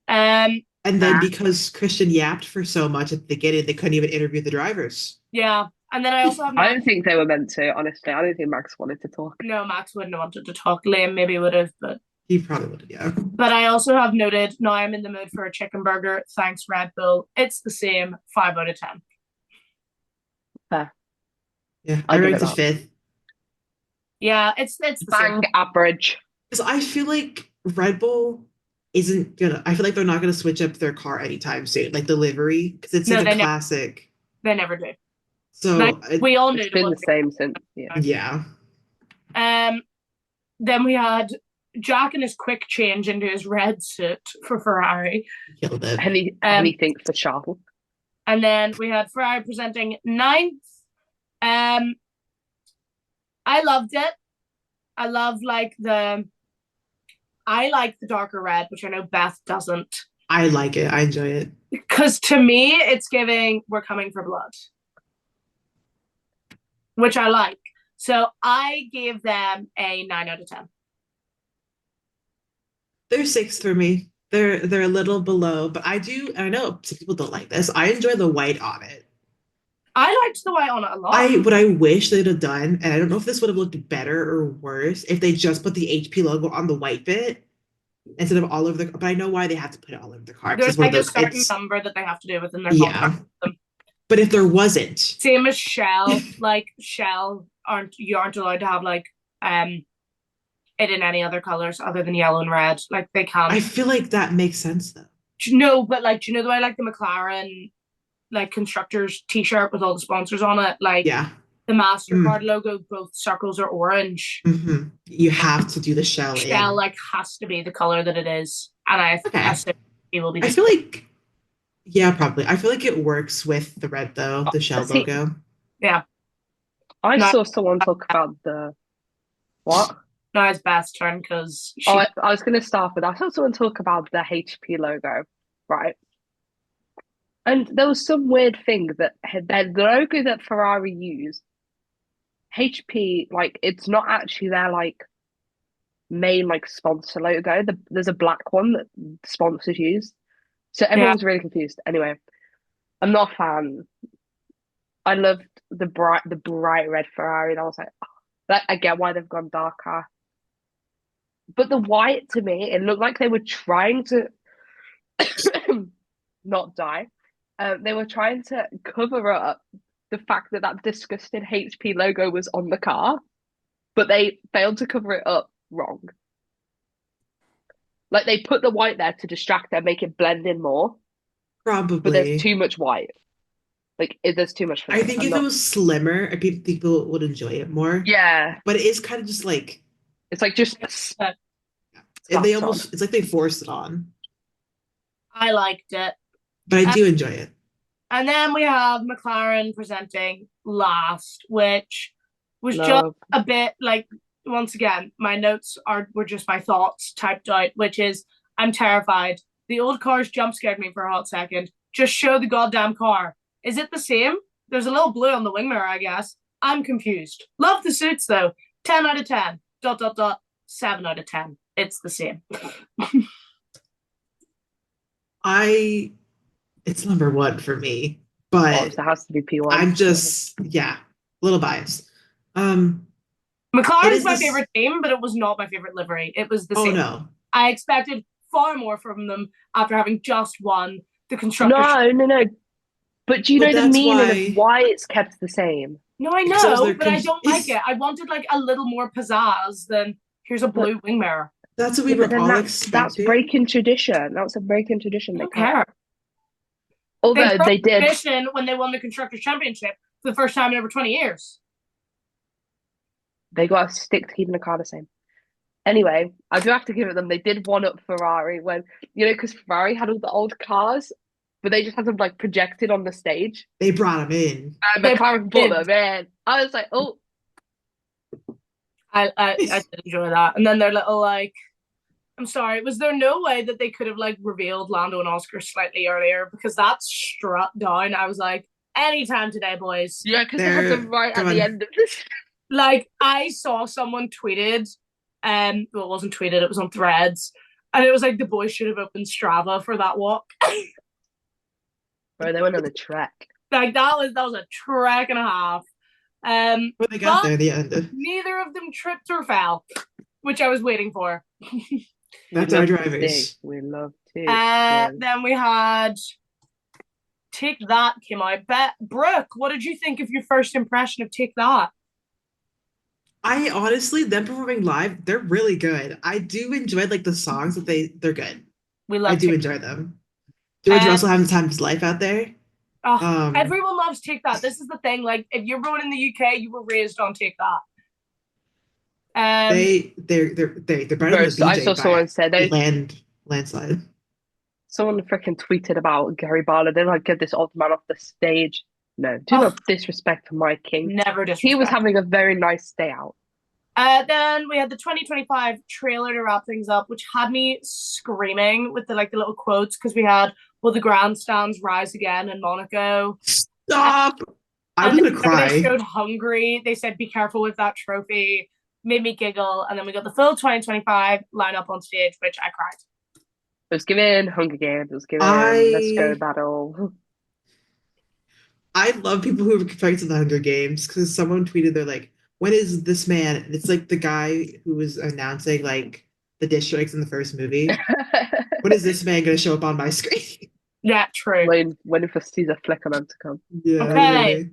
S4: And then because Christian yapped for so much at the beginning, they couldn't even interview the drivers.
S1: Yeah. And then I also have
S3: I don't think they were meant to, honestly. I don't think Max wanted to talk.
S1: No, Max wouldn't have wanted to talk. Liam maybe would have, but
S4: he probably would have, yeah.
S1: But I also have noted, now I'm in the mood for a chicken burger. Thanks, Red Bull. It's the same, 5 out of 10.
S3: Fair.
S4: Yeah, I ranked it 5th.
S1: Yeah, it's the
S3: bang
S1: same.
S3: Average.
S4: Because I feel like Red Bull isn't gonna. I feel like they're not gonna switch up their car anytime soon, like the livery, because it's like a classic.
S1: They never do.
S4: So
S1: like, we all knew
S3: it's been the same since.
S4: Yeah.
S1: Then we had Jack and his quick change into his red suit for Ferrari.
S4: Killed it.
S3: Anything for Charles.
S1: And then we had Ferrari presenting 9th. I loved it. I like the darker red, which I know Beth doesn't.
S4: I like it. I enjoy it.
S1: Because to me, it's giving we're coming for blood, which I like. So I gave them a 9 out of 10.
S4: They're 6 for me. They're a little below, but I know some people don't like this. I enjoy the white on it.
S1: I liked the white on it a lot.
S4: What I wish they'd have done, and I don't know if this would have looked better or worse, if they just put the HP logo on the white bit instead of all over the. But I know why they have to put it all over the car.
S1: There's like a certain number that they have to do within their contract.
S4: But if there wasn't,
S1: same as Shell, like Shell you aren't allowed to have like it in any other colors other than yellow and red. Like they can't.
S4: I feel like that makes sense though.
S1: No, but like, do you know the way like the McLaren like constructors t-shirt with all the sponsors on it? Like the MasterCard logo, both circles are orange.
S4: Mm-hmm. You have to do the Shell.
S1: Shell like has to be the color that it is, and I assume it will be.
S4: I feel like. Yeah, probably. I feel like it works with the red though, the Shell logo.
S1: Yeah.
S3: I saw someone talk about the what?
S1: Now it's Beth's turn because
S3: I was going to start with that. I saw someone talk about the HP logo, right? And there was some weird thing that the logo that Ferrari used, HP, like it's not actually their like main like sponsor logo. There's a black one that sponsors use. So everyone's really confused. Anyway, I'm not a fan. I loved the bright red Ferrari, and I was like, I get why they've gone darker. But the white, to me, it looked like they were trying to not die. They were trying to cover up the fact that disgusting HP logo was on the car, but they failed to cover it up wrong. Like they put the white there to distract them, make it blend in more.
S4: Probably.
S3: But there's too much white. Like, there's too much for
S4: I
S3: me.
S4: think
S3: I'm
S4: if
S3: not...
S4: it was slimmer, people would enjoy it more.
S3: Yeah,
S4: But it is kind of just like
S3: it's like just
S1: But
S4: they
S3: slapped on.
S4: almost it's like they forced it on.
S1: I liked it.
S4: But I do enjoy it.
S1: And then we have McLaren presenting last, which was just
S3: Love.
S1: a bit like, once again, my notes were just my thoughts typed out, which is, I'm terrified. The old cars jump scared me for a hot second. Just show the goddamn car. Is it the same? There's a little blue on the wing mirror, I guess. I'm confused. Love the suits though. 10 out of 10. ... 7 out of 10. It's the same.
S4: It's number one for me,
S3: Oh,
S4: but
S3: so it has to be P1.
S4: I'm just a little biased.
S1: McLaren's my favorite team, but it was not my favorite livery. It was the same.
S4: Oh no.
S1: I expected far more from them after having just won the constructors.
S3: No. But do you know the
S4: that's
S3: meaning of why it's kept the same?
S1: No, I
S4: Because that was
S1: know,
S4: their
S1: but I don't like it. I wanted like a little more pizzazz than here's a blue wing mirror.
S4: That's what we were all expecting.
S3: That's breaking tradition. That's a breaking tradition.
S1: I don't care.
S3: Although they did.
S1: Tradition when they won the constructors championship for the first time in over 20 years.
S3: They got to stick to keeping the car the same. Anyway, I do have to give it them. They did one up Ferrari when, because Ferrari had all the old cars, but they just had them like projected on the stage.
S4: They brought them in.
S3: And McLaren brought them in. I was like, oh.
S1: I did enjoy that. And then their little like, I'm sorry, was there no way that they could have like revealed Lando and Oscar slightly earlier? Because that struck down. I was like, anytime today, boys.
S3: Yeah, because they had them right at the end of this.
S1: Like, I saw someone tweeted, well, it wasn't tweeted, it was on Threads, and it was like the boys should have opened Strava for that walk.
S3: Bro, they went on a trek.
S1: Like that was a trek and a half.
S4: When they got there, the end.
S1: Neither of them tripped or fell, which I was waiting for.
S4: That's our drivers.
S3: We love to.
S1: Then we had Take That came out. Brooke, what did you think of your first impression of Take That?
S4: I honestly, them performing live, they're really good. I do enjoy like the songs that they're good.
S1: I
S4: do enjoy them. George Russell having the time of his life out there.
S1: Everyone loves Take That. This is the thing. Like, if you're born in the UK, you were raised on Take That.
S4: They're better than the BJ.
S3: I saw someone say they
S4: landslide.
S3: Someone freaking tweeted about Gary Barlow. They're like, get this old man off the stage. No, do not disrespect my king.
S1: Never disrespect.
S3: He was having a very nice day out.
S1: Then we had the 2025 trailer to wrap things up, which had me screaming with the little quotes, because we had "Will the grandstands rise again" in Monaco.
S4: Stop! I'm gonna cry.
S1: They showed Hungary. They said, "Be careful with that trophy." Made me giggle. And then we got the full 2025 lineup on stage, which I cried.
S3: It was given Hunger Games. It was given Let's Go Battle.
S4: I love people who are comparing to the Hunger Games, because someone tweeted, they're like, when is this man? And it's like the guy who was announcing like the districts in the first movie. When is this man going to show up on my screen?
S1: Yeah, true.
S3: Waiting for Caesar Fleckerman to come.
S4: Yeah.
S1: Okay.
S4: Really.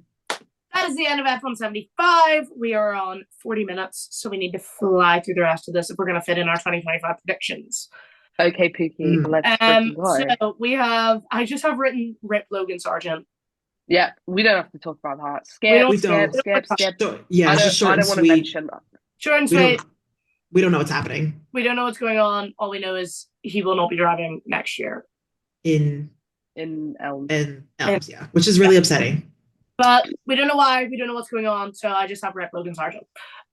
S1: That is the end of F175. We are on 40 minutes, so we need to fly through the rest of this if we're going to fit in our 2025 predictions.
S3: Okay, Pookie, let's freaking go.
S1: So we have, I just have written Rip Logan Sargent.
S3: Yeah, we don't have to talk about that. Skip.
S4: Yeah,
S3: I
S4: it's just short
S3: I
S4: and
S3: don't want to
S4: sweet.
S3: mention that.
S1: Short and sweet.
S4: We don't know what's happening.
S1: We don't know what's going on. All we know is he will not be driving next year.
S4: In
S3: Elms.
S4: Yeah, which is really upsetting.
S1: But we don't know why. We don't know what's going on. So I just have Rip Logan Sargent.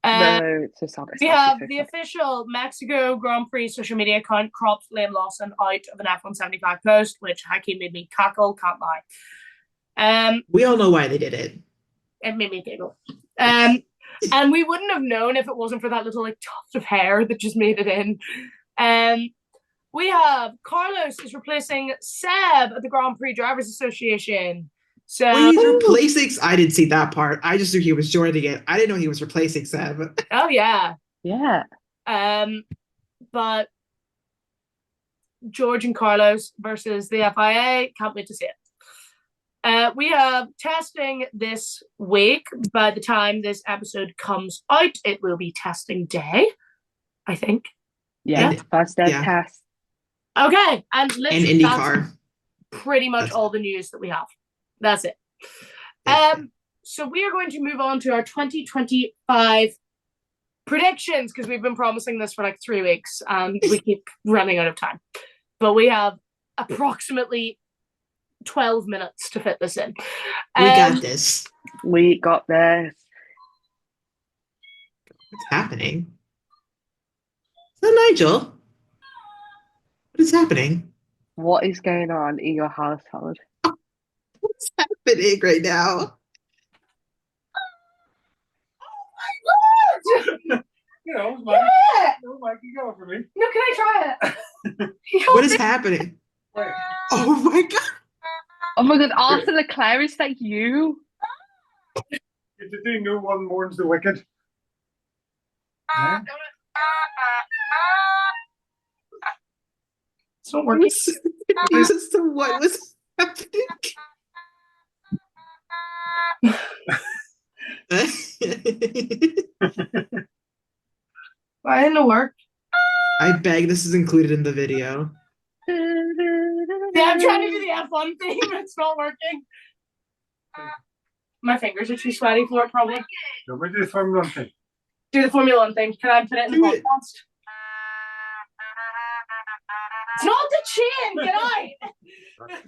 S3: No, it's a sad.
S1: We have the official Mexico Grand Prix social media account cropped Liam Lawson out of an F175 post, which Hakeem made me cackle, can't lie.
S4: We all know why they did it.
S1: It made me giggle. And we wouldn't have known if it wasn't for that little tuft of hair that just made it in. We have Carlos is replacing Seb at the Grand Prix Drivers Association. So
S4: Wait, he's replacing. I didn't see that part. I just knew he was joining it. I didn't know he was replacing Seb.
S1: Oh yeah.
S3: Yeah.
S1: But George and Carlos versus the FIA. Can't wait to see it. We have testing this week. By the time this episode comes out, it will be testing day, I think.
S3: Yeah. First day test.
S1: Okay. And
S4: IndyCar.
S1: Pretty much all the news that we have. That's it. So we are going to move on to our 2025 predictions because we've been promising this for like 3 weeks and we keep running out of time. But we have approximately 12 minutes to fit this in.
S4: We got this.
S3: We got this.
S4: What's happening? Is that Nigel? What is happening?
S3: What is going on in your household?
S4: What's happening right now?
S5: You know, Mike.
S1: Yeah.
S5: No, Mike, you go for me.
S1: No, can I try it?
S4: What is happening?
S5: Wait.
S4: Oh my god!
S3: Oh my god, Arthur Leclerc, is that you?
S5: Did you no one mourns the wicked? Huh?
S1: It's not working.
S4: As to what was happening.
S1: Why didn't it work?
S4: I beg this is included in the video.
S1: Yeah, I'm trying to do the F1 thing, but it's not working. My fingers are too sweaty for it, probably.
S5: Don't we do the Formula 1 thing?
S1: Do the Formula 1 thing. Can I put it in the
S4: Do it.
S1: podcast? It's not the chain! Get out!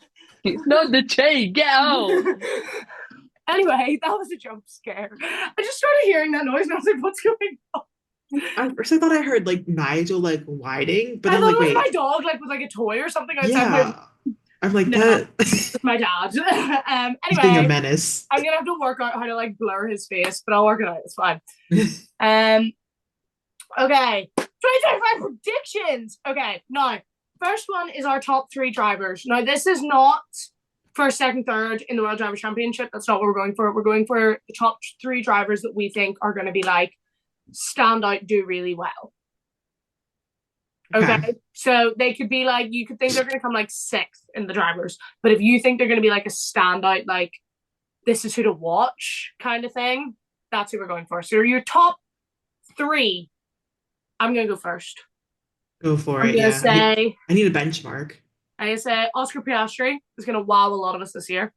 S3: It's not the chain, get out!
S1: Anyway, that was a jump scare. I just started hearing that noise and I was like, what's going on?
S4: At first I thought I heard like Nigel like whining, but
S1: I
S4: then
S1: thought
S4: like
S1: it was
S4: wait,
S1: my dog, like with like a toy or something outside.
S4: yeah. I'm like
S1: No.
S4: that.
S1: With my dad.
S4: He's being a
S1: Anyway,
S4: menace.
S1: I'm gonna have to work out how to like blur his face, but I'll work it out. It's fine. Okay, 2025 predictions. Okay, now first one is our top 3 drivers. Now this is not first, second, third in the World Driver Championship. That's not what we're going for. We're going for the top 3 drivers that we think are going to be like stand out, do really well. Okay. So they could be like, you could think they're going to come like 6th in the drivers, but if you think they're going to be like a standout, like this is who to watch kind of thing, that's who we're going for. So your top 3, I'm going to go first.
S4: Go for
S1: I'm
S4: it.
S1: going to
S4: Yeah.
S1: say,
S4: I need a benchmark.
S1: I'm going to say Oscar Piastri is going to wow a lot of us this year.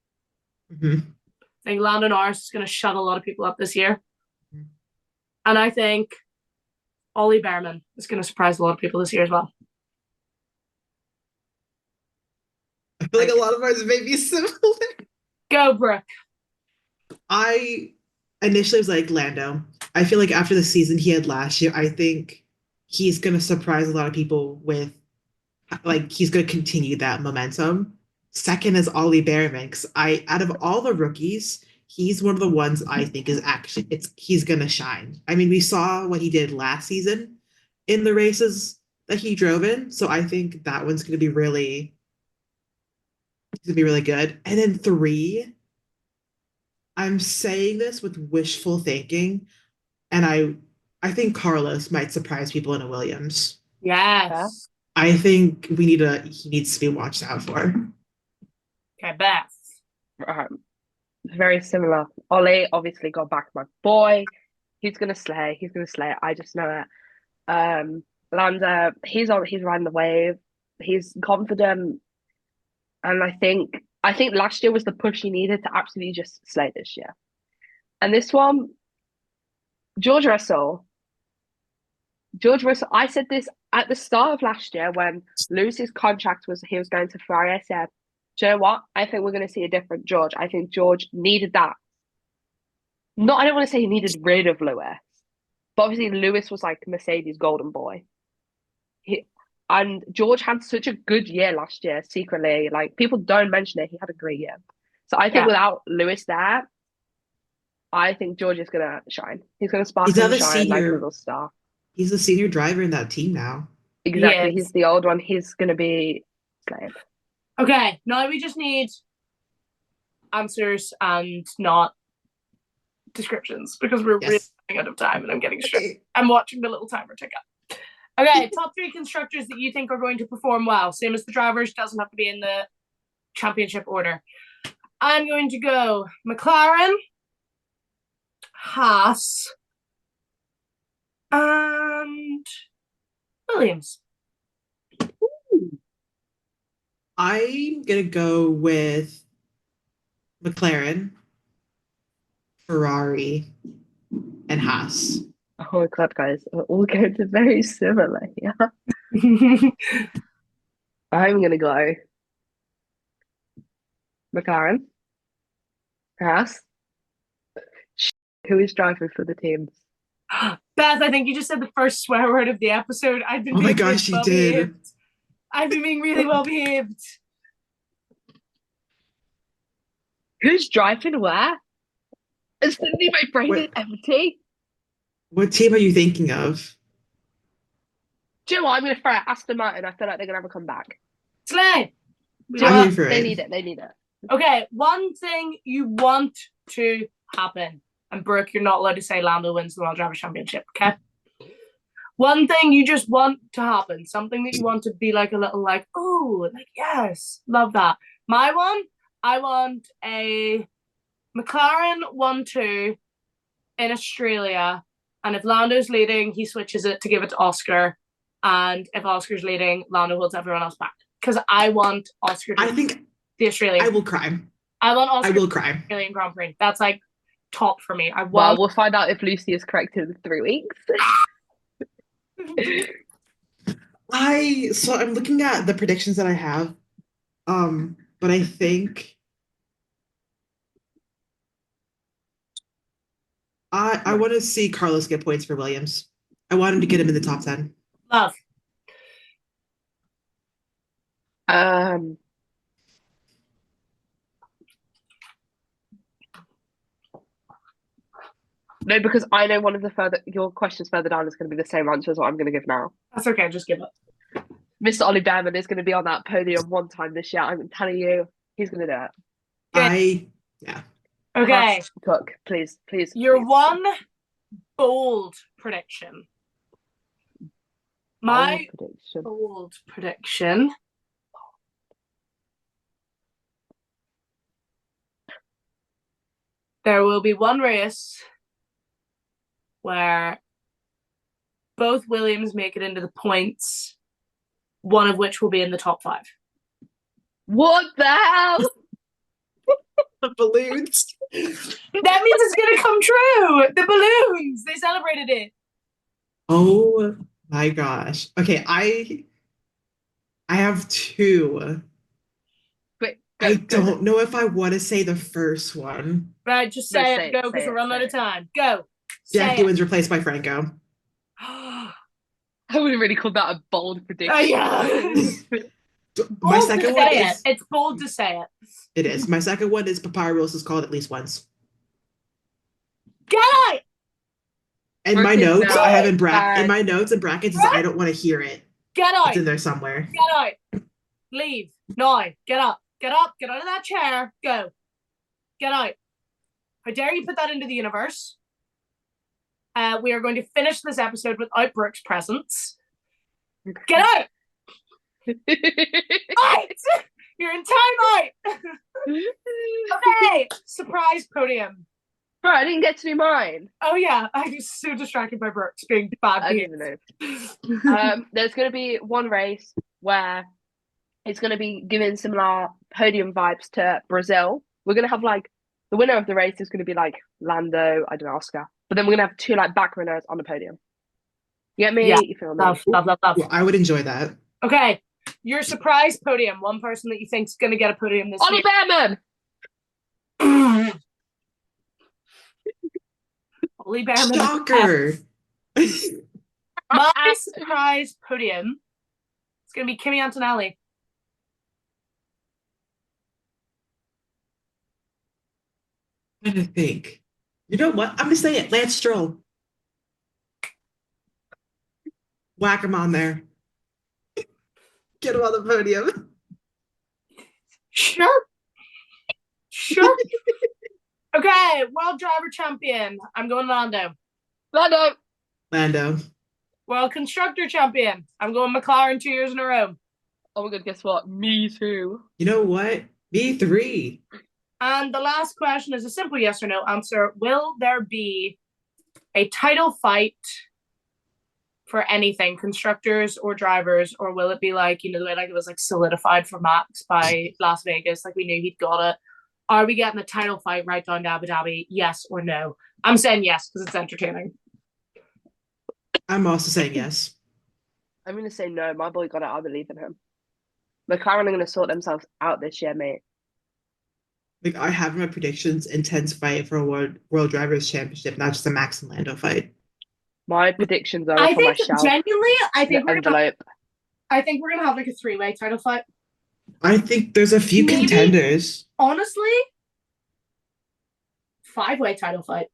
S4: Mhm.
S1: I think Lando Norris is going to shut a lot of people up this year.
S4: Mhm.
S1: And I think Ollie Behrman is going to surprise a lot of people this year as well.
S4: I feel like a lot of ours may be similar.
S1: Go, Brooke.
S4: I initially was like Lando. I feel like after the season he had last year, I think he's gonna surprise a lot of people with like he's gonna continue that momentum. Second is Ollie Behrman, because out of all the rookies, he's one of the ones I think is actually he's gonna shine. I mean, we saw what he did last season in the races that he drove in, so I think that one's gonna be really good. And then 3, I'm saying this with wishful thinking, and I think Carlos might surprise people in a Williams.
S1: Yes.
S4: I think he needs to be watched out for.
S1: Okay, Beth.
S3: Very similar. Ollie obviously got back my boy. He's gonna slay. He's gonna slay. I just know it. Lando, he's riding the wave. He's confident, and I think last year was the push he needed to absolutely just slay this year. And this one, George Russell. I said this at the start of last year when Lewis's contract was he was going to Ferrari. I said, do you know what? I think we're going to see a different George. I think George needed that. I don't want to say he needed rid of Lewis, but obviously Lewis was like Mercedes' golden boy. And George had such a good year last year, secretly. Like, people don't mention it. He had a great year. So I think without Lewis there, I think George is going to shine. He's going to sparkle and shine like a little star.
S4: He's the senior driver in that team now.
S3: Exactly. He's the old one. He's going to be slave.
S1: Okay, now we just need answers and not descriptions because we're really running out of time and I'm getting stressed. I'm watching the little timer tick up. Okay, top 3 constructors that you think are going to perform well. Same as the drivers, doesn't have to be in the championship order. I'm going to go McLaren, Haas, and Williams.
S4: I'm gonna go with McLaren, Ferrari, and Haas.
S3: Oh my God, guys, we're all going to very similar. Yeah, I'm gonna go McLaren, Haas. Who is driving for the teams?
S1: Beth, I think you just said the first swear word of the episode. I've been
S4: Oh my
S1: being
S4: gosh,
S1: really
S4: you did.
S1: behaved. I've been being really well behaved.
S3: Who's driving where? Is suddenly my brain is empty.
S4: What team are you thinking of?
S3: Do you know what? I'm gonna throw out Aston Martin. I feel like they're gonna have a comeback.
S1: Slay.
S3: Do you know
S4: I'm
S3: what?
S4: here for
S3: They
S4: it.
S3: need it. They need it.
S1: Okay, one thing you want to happen, and Brooke, you're not allowed to say Lando wins the World Drivers' Championship, okay? One thing you just want to happen, something that you want to be like a little like, oh, like, yes, love that. My one, I want a McLaren 1-2 in Australia, and if Lando's leading, he switches it to give it to Oscar, and if Oscar's leading, Lando holds everyone else back. Because I want Oscar to
S4: I think
S1: the Australian.
S4: I will cry.
S1: I want Oscar
S4: I will cry.
S1: Australian Grand Prix. That's like top for me. I
S3: Well,
S1: want.
S3: we'll find out if Lucy is correct in 3 weeks.
S4: So I'm looking at the predictions that I have. But I think I want to see Carlos get points for Williams. I want him to get him in the top 10.
S1: Love.
S3: No, because I know one of your questions further down is going to be the same answer as what I'm going to give now.
S1: That's okay. Just give it.
S3: Mr. Ollie Behrman is going to be on that podium one time this year. I'm telling you, he's going to do it.
S4: Yeah.
S1: Okay.
S3: Cook, please.
S1: Your
S3: please.
S1: one bold prediction. My
S3: prediction.
S1: bold prediction. There will be one race where both Williams make it into the points, one of which will be in the top 5.
S3: What the hell?
S4: The balloons.
S1: That means it's gonna come true. The balloons. They celebrated it.
S4: Oh my gosh. Okay, I have 2.
S3: Quick,
S4: I don't know if I want to say the first one.
S1: Right, just
S3: No,
S1: say
S3: say
S1: it. Go,
S3: it,
S1: because
S3: say
S1: we're
S3: it,
S1: running out
S3: say
S1: of time. Go.
S4: Jackie wins replaced by Franco.
S3: I would have really called that a bold prediction.
S1: Oh, yeah.
S4: My
S1: Bold
S4: second
S1: to
S4: one
S1: say
S4: is
S1: it. It's bold to say it.
S4: it is. My second one is Papaya Rules is called at least once.
S1: Get out!
S4: In my
S3: Brooke is
S4: notes,
S3: now
S4: I have in
S3: bad.
S4: my notes and brackets is I don't want to hear it.
S1: Get out!
S4: It's in there somewhere.
S1: Get out! Leave. No. Get up. Get up. Get out of that chair. Go. Get out. How dare you put that into the universe? We are going to finish this episode without Brooke's presence. Get out! Out! You're in time out! Okay. Surprise podium.
S3: Bro, I didn't get to do mine.
S1: Oh yeah, I was so distracted by Brooks being bad.
S3: I didn't even know. There's going to be one race where it's going to be giving similar podium vibes to Brazil. We're going to have like the winner of the race is going to be like Lando, I don't know, Oscar. But then we're going to have 2 like back runners on the podium. You get me?
S1: Yeah.
S3: You feel me?
S1: Love.
S4: Well, I would enjoy that.
S1: Okay, your surprise podium. One person that you think's going to get a podium this
S3: Ollie Behrman!
S1: year. Ollie Behrman.
S4: Shocker.
S1: My surprise podium is going to be Kimi Antonelli.
S4: I'm trying to think. You know what? I'm gonna say it. Lance Stroll. Whack him on there. Get him on the podium.
S1: Sure. Okay, World Driver Champion. I'm going Lando.
S4: Lando.
S1: World Constructor Champion. I'm going McLaren 2 years in a row.
S3: Oh my god, guess what? Me too.
S4: You know what? B3.
S1: And the last question is a simple yes or no answer. Will there be a title fight for anything, constructors or drivers, or will it be like, you know, the way like it was like solidified for Max by Las Vegas, like we knew he'd got it? Are we getting a title fight right down to Abu Dhabi? Yes or no? I'm saying yes because it's entertaining.
S4: I'm also saying yes.
S3: I'm going to say no. My boy got it. I believe in him. McLaren are going to sort themselves out this year, mate.
S4: Like, I have my predictions: intense fight for a World Drivers' Championship, not just a Max and Lando fight.
S3: My predictions are
S1: I
S3: up on my
S1: think
S3: shelf.
S1: genuinely, I think we're
S3: Envelope.
S1: gonna have like a 3-way title fight.
S4: I think there's a few
S1: Maybe.
S4: contenders.
S1: Honestly, 5-way title fight.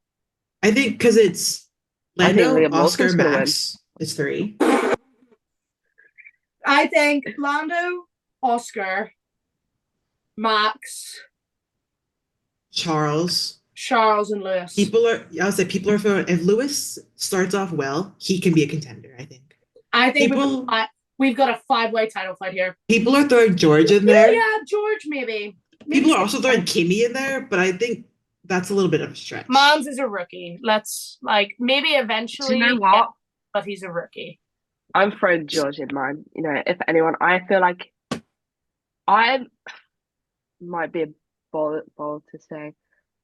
S4: I think because it's Lando,
S3: Liam
S4: Oscar,
S3: Lawson's gonna
S4: Max. It's 3.
S1: I think Lando, Oscar, Max,
S4: Charles,
S1: and Lewis.
S4: I would say people are throwing. If Lewis starts off well, he can be a contender.
S1: I think we've got a 5-way title fight here.
S4: People are throwing George in there.
S1: Yeah, George maybe.
S4: People are also throwing Kimi in there, but I think that's a little bit of a stretch.
S1: Mons is a rookie. Let's maybe eventually.
S3: Do you know what?
S1: But he's a rookie.
S3: I'm throwing George in mine. You know, if anyone, I feel like I might be a bold to say,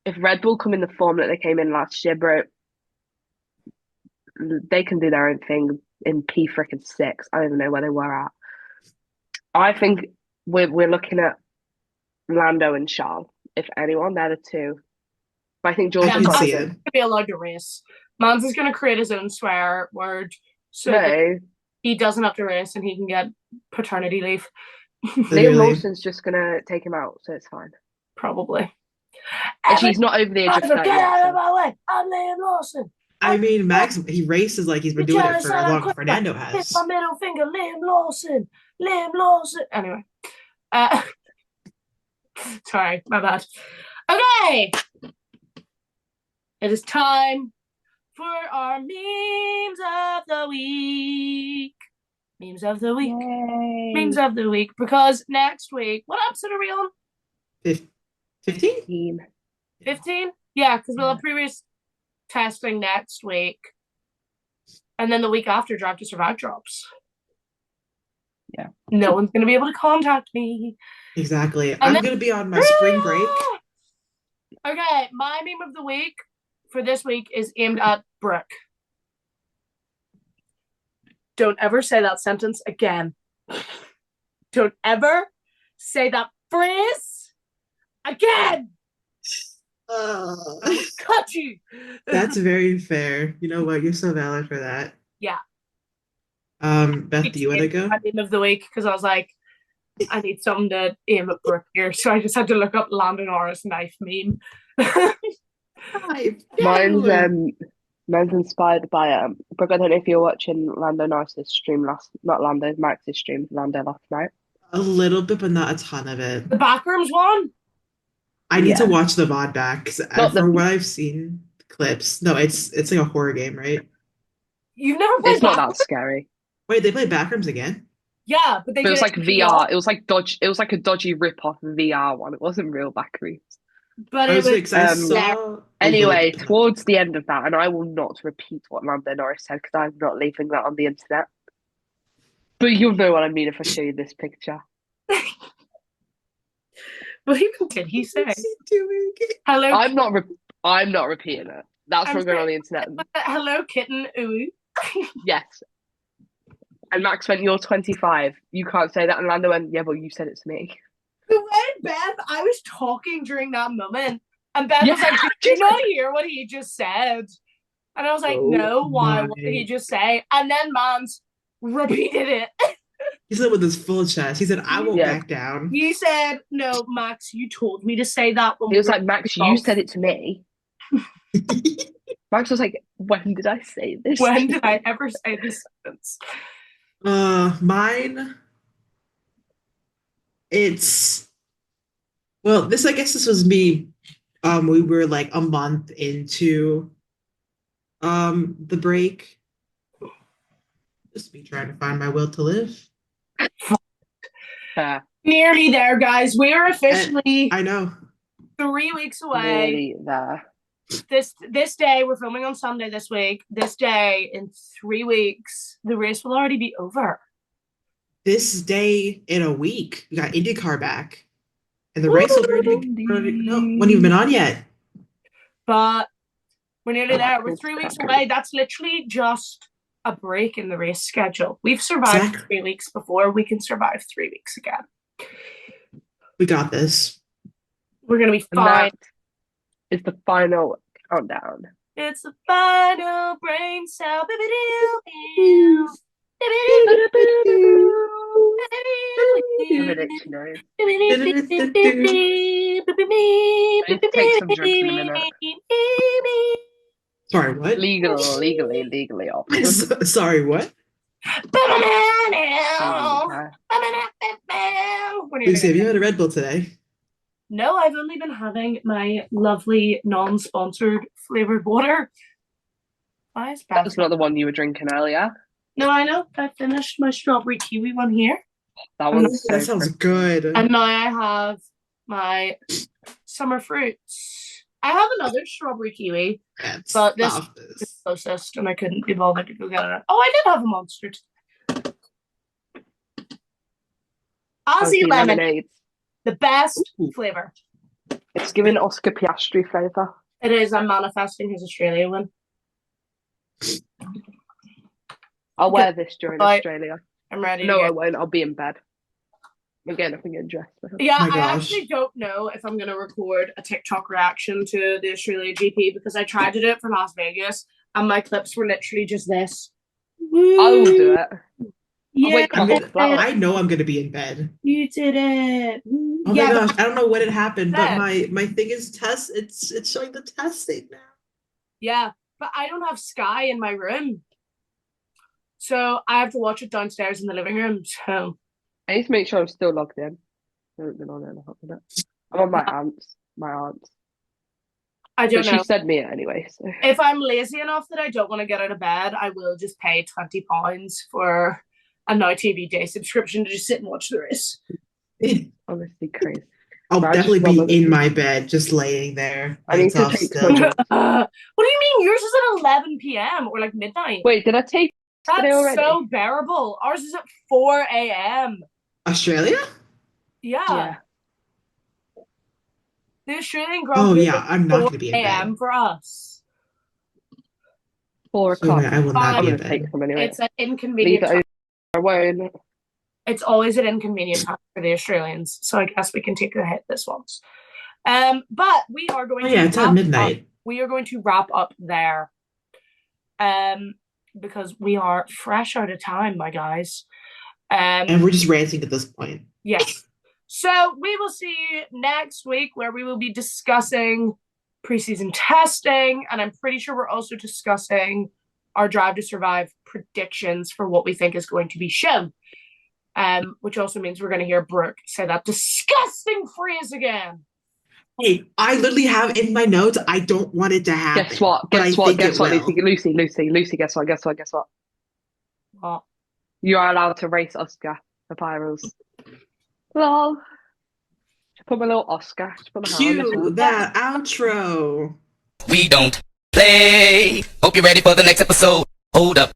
S3: if Red Bull come in the form that they came in last year, bro, they can do their own thing in P6. I don't even know where they were at. I think we're looking at Lando and Charles. If anyone, they're the two. But I think George
S4: can see it.
S1: To be allowed to race. Mons is going to create his own swear word so
S3: No.
S1: he doesn't have to race and he can get paternity leave.
S3: Liam Lawson's just going to take him out, so it's fine.
S1: Probably.
S3: And she's not over the age of 30.
S1: Get out of my way! I'm Liam Lawson.
S4: I mean, Max, he races like he's been doing it for as long as Fernando has.
S1: Hit my middle finger, Liam Lawson. Anyway. Sorry, my bad. Okay. It is time for our memes of the week. Memes of the week.
S3: Yay.
S1: Memes of the week. Because next week, what episode are we on?
S4: 15?
S1: 15? Yeah, because we'll have previous testing next week. And then the week after Drive to Survive drops.
S3: Yeah.
S1: No one's going to be able to contact me.
S4: Exactly. I'm going to be on my spring break.
S1: Okay, my meme of the week for this week is aimed at Brooke. Don't ever say that sentence again. Don't ever say that phrase again. I'll cut you.
S4: That's very fair. You know what? You're so valid for that.
S1: Yeah.
S4: Beth, do you want to go?
S1: My meme of the week because I was like, I need something to aim at Brooke here, so I just had to look up Lando Norris knife meme.
S3: Mine's inspired by Brooke. I don't know if you're watching Lando Norris's stream Max's stream Lando last night.
S4: A little bit, but not a ton of it.
S1: The Backrooms one?
S4: I need to watch the VOD back because from what I've seen clips, no, it's like a horror game, right?
S1: You've never played
S3: It's not that scary.
S4: Wait, they play Backrooms again?
S1: Yeah, but
S3: it was like VR. It was like It was like a dodgy rip-off VR one. It wasn't real Backrooms.
S1: But it was
S3: anyway, towards the end of that, and I will not repeat what Lando Norris said because I'm not leaving that on the internet. But you'll know what I mean if I show you this picture.
S1: What even did he say? Hello.
S3: I'm not repeating it. That's what's going on the internet.
S1: Hello, kitten. Ooh.
S3: Yes. And Max went, "You're 25. You can't say that." And Lando went, "Yeah, but you said it to me."
S1: The way Beth, I was talking during that moment, and Beth was like, "Did you not hear what he just said?" And I was like, "No, why? What did he just say?" And then Mons repeated it.
S4: He said it with his full chest. He said, "I won't back down."
S1: He said, "No, Max, you told me to say that."
S3: He was like, "Max, you said it to me." Max was like, "When did I say this?
S1: When did I ever say this sentence?"
S4: Mine. I guess this was me. We were like a month into the break. Just me trying to find my will to live.
S1: Nearly there, guys. We are officially
S4: I know
S1: 3 weeks away.
S3: Nearly there.
S1: This day, we're filming on Sunday this week. This day, in 3 weeks, the race will already be over.
S4: This day in a week, we got IndyCar back. And the race will won't even been on yet.
S1: But we're nearly there. We're 3 weeks away. That's literally just a break in the race schedule. We've survived 3 weeks before. We can survive 3 weeks again.
S4: We got this.
S1: We're going to be fine.
S3: Tonight is the final countdown.
S1: It's the final brain cell.
S3: Take some drugs in a minute.
S4: Sorry, what?
S3: Legally off.
S4: Sorry, what? Lucy, have you had a Red Bull today?
S1: No, I've only been having my lovely non-sponsored flavored water. Why is Beth?
S3: That's not the one you were drinking earlier.
S1: No, I know. I finished my strawberry kiwi one here.
S4: That sounds good.
S1: And now I have my summer fruits. I have another strawberry kiwi, but this is the closest, and I couldn't be bothered to go get it. Oh, I did have a monster. Aussie lemon, the best flavor.
S3: It's giving Oscar Piastri flavour.
S1: It is. I'm manifesting his Australia one.
S3: I'll wear this during Australia.
S1: I'm ready.
S3: No, I won't. I'll be in bed. Again, if I get dressed.
S1: Yeah, I actually don't know if I'm going to record a TikTok reaction to the Australia GP because I tried to do it for Las Vegas and my clips were literally just this.
S3: I'll do it.
S1: Yeah,
S4: I know I'm going to be in bed.
S1: You did it.
S4: Oh my gosh, I don't know what had happened, but my thing is test. It's showing the testing now.
S1: Yeah, but I don't have Sky in my room. So I have to watch it downstairs in the living room. So
S3: I need to make sure I'm still logged in. I haven't been on it in a hot minute. I'm on my aunt's. I don't know. She said me it anyway. So.
S1: If I'm lazy enough that I don't want to get out of bed, I will just pay £20 for a Now TV day subscription to just sit and watch the race.
S3: Honestly, crazy.
S4: I'll definitely be in my bed, just laying there.
S3: I need to take
S1: What do you mean? Yours is at 11 p.m. or like midnight?
S3: Wait, did I take?
S1: That's so bearable. Ours is at 4 a.m.
S4: Australia?
S1: Yeah. The Australian Grand Prix.
S4: Oh yeah, I'm not going to be in bed.
S1: For us.
S3: 4 o'clock.
S4: I will not be in bed.
S3: Take them anyway.
S1: It's an inconvenient time.
S3: I won't.
S1: It's always an inconvenient time for the Australians, so I guess we can take a hit this once. But we are going to.
S4: Yeah, it's at midnight.
S1: We are going to wrap up there. Because we are fresh out of time, my guys.
S4: And we're just ranting at this point.
S1: Yes. So we will see you next week where we will be discussing preseason testing. And I'm pretty sure we're also discussing our Drive to Survive predictions for what we think is going to be shown. Which also means we're going to hear Brooke say that disgusting phrase again.
S4: Hey, I literally have in my notes, I don't want it to happen.
S3: Guess what? Guess what? Lucy, guess what?
S1: What?
S3: You are allowed to race Oscar the Pyrals. Lol. Just put my little Oscar.
S4: Cue that outro.
S2: We don't play. Hope you're ready for the next episode. Hold up.